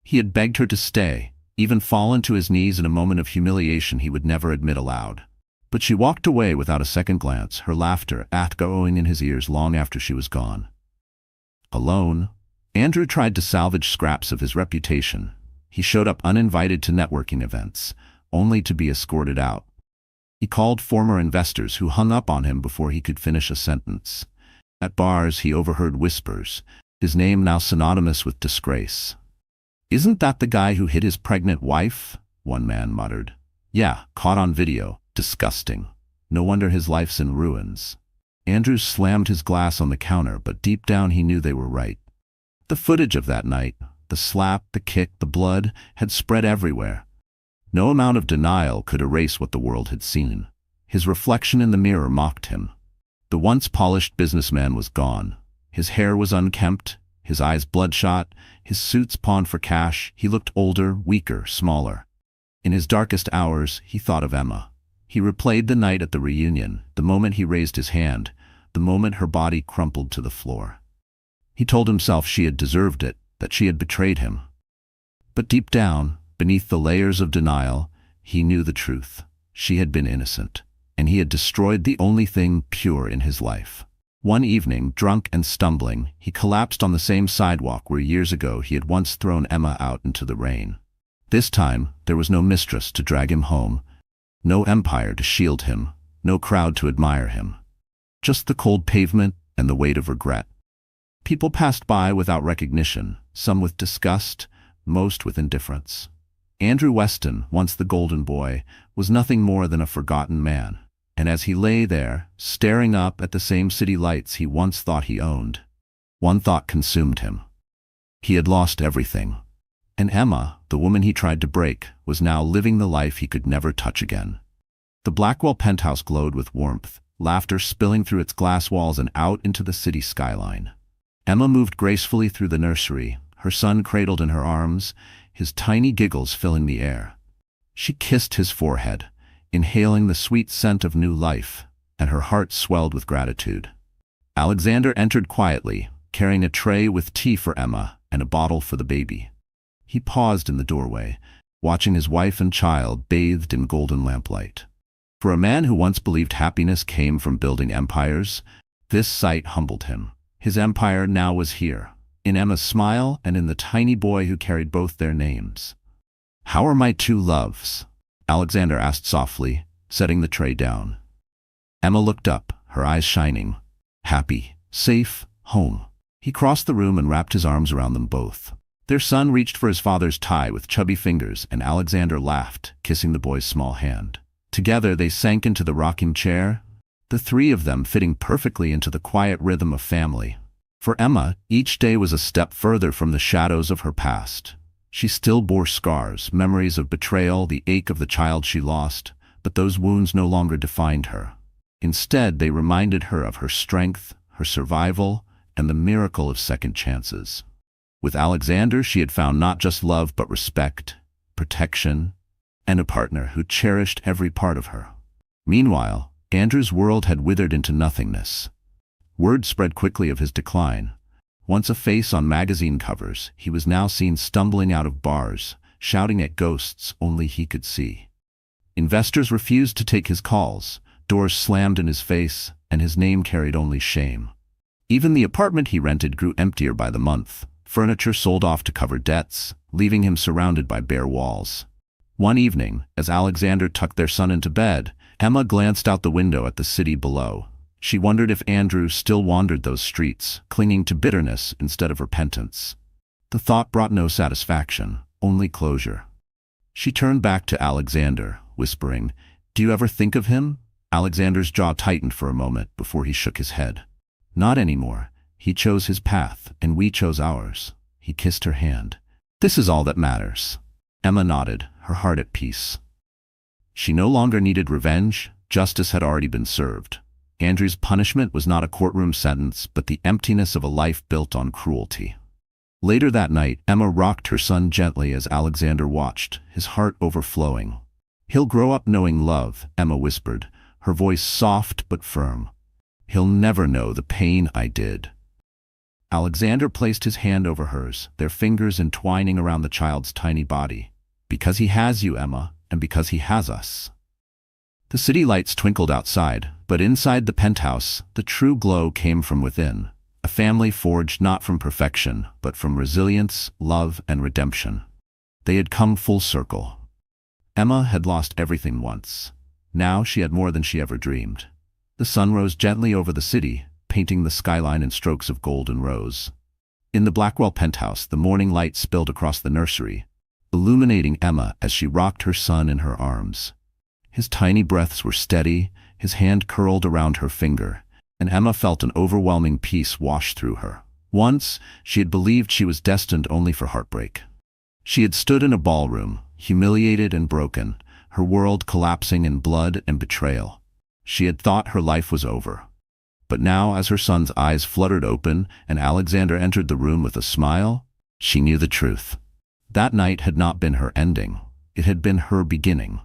He had begged her to stay, even fallen to his knees in a moment of humiliation he would never admit aloud. But she walked away without a second glance, her laughter echoing in his ears long after she was gone. Alone, Andrew tried to salvage scraps of his reputation. He showed up uninvited to networking events, only to be escorted out. He called former investors who hung up on him before he could finish a sentence. At bars, he overheard whispers, his name now synonymous with disgrace. "Isn't that the guy who hit his pregnant wife?" one man muttered. "Yeah, caught on video. Disgusting. No wonder his life's in ruins." Andrew slammed his glass on the counter, but deep down he knew they were right. The footage of that night, the slap, the kick, the blood, had spread everywhere. No amount of denial could erase what the world had seen. His reflection in the mirror mocked him. The once polished businessman was gone. His hair was unkempt, his eyes bloodshot, his suits pawned for cash. He looked older, weaker, smaller. In his darkest hours, he thought of Emma. He replayed the night at the reunion, the moment he raised his hand, the moment her body crumpled to the floor. He told himself she had deserved it, that she had betrayed him. But deep down, beneath the layers of denial, he knew the truth. She had been innocent, and he had destroyed the only thing pure in his life. One evening, drunk and stumbling, he collapsed on the same sidewalk where years ago he had once thrown Emma out into the rain. This time, there was no mistress to drag him home, no empire to shield him, no crowd to admire him. Just the cold pavement and the weight of regret. People passed by without recognition, some with disgust, most with indifference. Andrew Weston, once the golden boy, was nothing more than a forgotten man. And as he lay there, staring up at the same city lights he once thought he owned, one thought consumed him. He had lost everything. And Emma, the woman he tried to break, was now living the life he could never touch again. The Blackwell penthouse glowed with warmth, laughter spilling through its glass walls and out into the city skyline. Emma moved gracefully through the nursery, her son cradled in her arms, his tiny giggles filling the air. She kissed his forehead, inhaling the sweet scent of new life, and her heart swelled with gratitude. Alexander entered quietly, carrying a tray with tea for Emma and a bottle for the baby. He paused in the doorway, watching his wife and child bathed in golden lamplight. For a man who once believed happiness came from building empires, this sight humbled him. His empire now was here, in Emma's smile and in the tiny boy who carried both their names. "How are my two loves?" Alexander asked softly, setting the tray down. Emma looked up, her eyes shining. Happy, safe, home. He crossed the room and wrapped his arms around them both. Their son reached for his father's tie with chubby fingers, and Alexander laughed, kissing the boy's small hand. Together they sank into the rocking chair, the three of them fitting perfectly into the quiet rhythm of family. For Emma, each day was a step further from the shadows of her past. She still bore scars, memories of betrayal, the ache of the child she lost, but those wounds no longer defined her. Instead, they reminded her of her strength, her survival, and the miracle of second chances. With Alexander, she had found not just love but respect, protection, and a partner who cherished every part of her. Meanwhile, Andrew's world had withered into nothingness. Word spread quickly of his decline. Once a face on magazine covers, he was now seen stumbling out of bars, shouting at ghosts only he could see. Investors refused to take his calls, doors slammed in his face, and his name carried only shame. Even the apartment he rented grew emptier by the month. Furniture sold off to cover debts, leaving him surrounded by bare walls. One evening, as Alexander tucked their son into bed, Emma glanced out the window at the city below. She wondered if Andrew still wandered those streets, clinging to bitterness instead of repentance. The thought brought no satisfaction, only closure. She turned back to Alexander, whispering, "Do you ever think of him?" Alexander's jaw tightened for a moment before he shook his head. "Not anymore. He chose his path, and we chose ours." He kissed her hand. "This is all that matters." Emma nodded, her heart at peace. She no longer needed revenge. Justice had already been served. Andrew's punishment was not a courtroom sentence, but the emptiness of a life built on cruelty. Later that night, Emma rocked her son gently as Alexander watched, his heart overflowing. "He'll grow up knowing love," Emma whispered, her voice soft but firm. "He'll never know the pain I did." Alexander placed his hand over hers, their fingers entwining around the child's tiny body. "Because he has you, Emma, and because he has us." The city lights twinkled outside, but inside the penthouse, the true glow came from within. A family forged not from perfection, but from resilience, love, and redemption. They had come full circle. Emma had lost everything once. Now she had more than she ever dreamed. The sun rose gently over the city, painting the skyline in strokes of gold and rose. In the Blackwell penthouse, the morning light spilled across the nursery, illuminating Emma as she rocked her son in her arms. His tiny breaths were steady, his hand curled around her finger, and Emma felt an overwhelming peace wash through her. Once, she had believed she was destined only for heartbreak. She had stood in a ballroom, humiliated and broken, her world collapsing in blood and betrayal. She had thought her life was over. But now, as her son's eyes fluttered open and Alexander entered the room with a smile, she knew the truth. That night had not been her ending. It had been her beginning.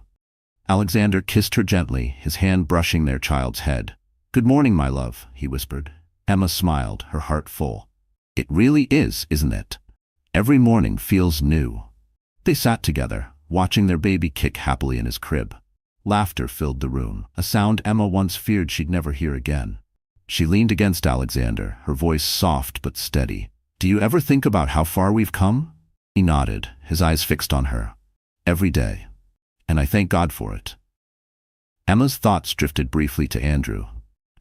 Alexander kissed her gently, his hand brushing their child's head. "Good morning, my love," he whispered. Emma smiled, her heart full. "It really is, isn't it? Every morning feels new." They sat together, watching their baby kick happily in his crib. Laughter filled the room, a sound Emma once feared she'd never hear again. She leaned against Alexander, her voice soft but steady. "Do you ever think about how far we've come?" He nodded, his eyes fixed on her. "Every day. And I thank God for it." Emma's thoughts drifted briefly to Andrew.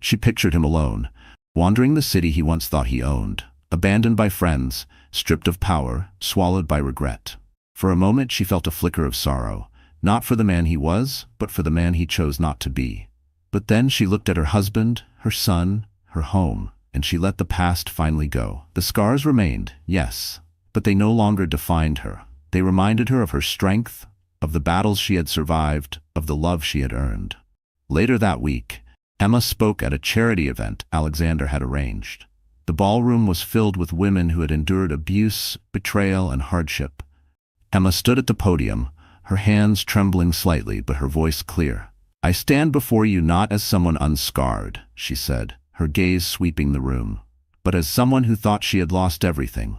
She pictured him alone, wandering the city he once thought he owned, abandoned by friends, stripped of power, swallowed by regret. For a moment she felt a flicker of sorrow, not for the man he was, but for the man he chose not to be. But then she looked at her husband, her son, her home, and she let the past finally go. The scars remained, yes, but they no longer defined her. They reminded her of her strength, of the battles she had survived, of the love she had earned. Later that week, Emma spoke at a charity event Alexander had arranged. The ballroom was filled with women who had endured abuse, betrayal, and hardship. Emma stood at the podium, her hands trembling slightly but her voice clear. "I stand before you not as someone unscarred," she said, her gaze sweeping the room, "but as someone who thought she had lost everything.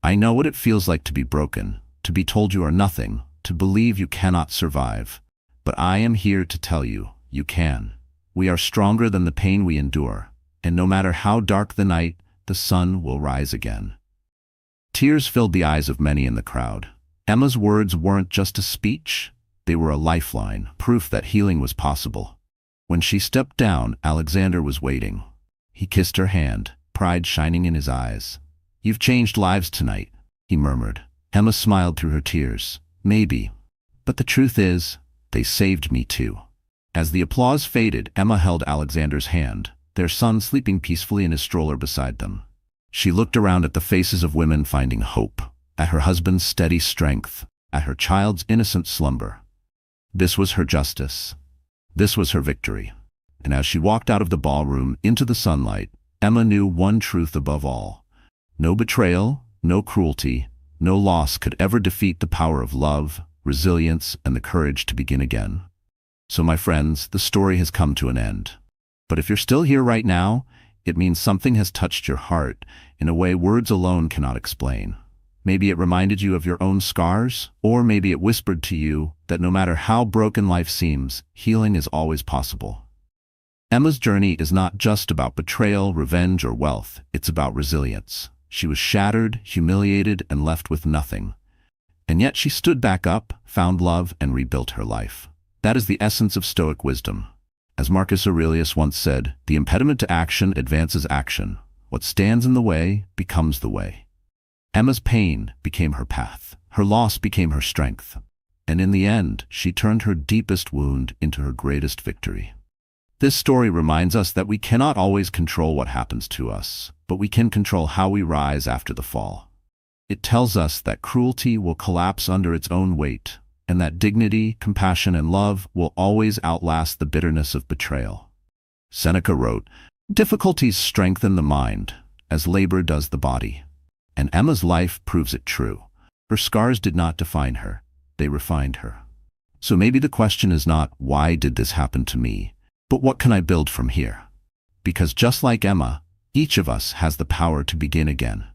I know what it feels like to be broken, to be told you are nothing, to believe you cannot survive. But I am here to tell you, you can. We are stronger than the pain we endure, and no matter how dark the night, the sun will rise again." Tears filled the eyes of many in the crowd. Emma's words weren't just a speech, they were a lifeline, proof that healing was possible. When she stepped down, Alexander was waiting. He kissed her hand, pride shining in his eyes. "You've changed lives tonight," he murmured. Emma smiled through her tears. "Maybe. But the truth is, they saved me too." As the applause faded, Emma held Alexander's hand, their son sleeping peacefully in his stroller beside them. She looked around at the faces of women finding hope, at her husband's steady strength, at her child's innocent slumber. This was her justice. This was her victory. And as she walked out of the ballroom into the sunlight, Emma knew one truth above all. No betrayal, no cruelty, no loss could ever defeat the power of love, resilience, and the courage to begin again. So my friends, the story has come to an end. But if you're still here right now, it means something has touched your heart in a way words alone cannot explain. Maybe it reminded you of your own scars, or maybe it whispered to you that no matter how broken life seems, healing is always possible. Emma's journey is not just about betrayal, revenge, or wealth. It's about resilience. She was shattered, humiliated, and left with nothing. And yet she stood back up, found love, and rebuilt her life. That is the essence of Stoic wisdom. As Marcus Aurelius once said, "The impediment to action advances action. What stands in the way becomes the way." Emma's pain became her path. Her loss became her strength. And in the end, she turned her deepest wound into her greatest victory. This story reminds us that we cannot always control what happens to us, but we can control how we rise after the fall. It tells us that cruelty will collapse under its own weight, and that dignity, compassion, and love will always outlast the bitterness of betrayal. Seneca wrote, "Difficulties strengthen the mind, as labor does the body." And Emma's life proves it true. Her scars did not define her, they refined her. So maybe the question is not, why did this happen to me? But what can I build from here? Because just like Emma, each of us has the power to begin again.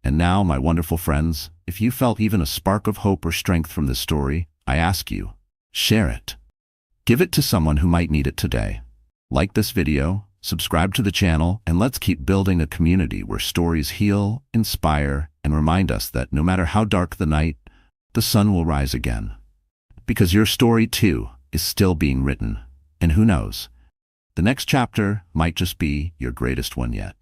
And now, my wonderful friends, if you felt even a spark of hope or strength from this story, I ask you, share it. Give it to someone who might need it today. Like this video, subscribe to the channel, and let's keep building a community where stories heal, inspire, and remind us that no matter how dark the night, the sun will rise again. Because your story, too, is still being written. And who knows, the next chapter might just be your greatest one yet.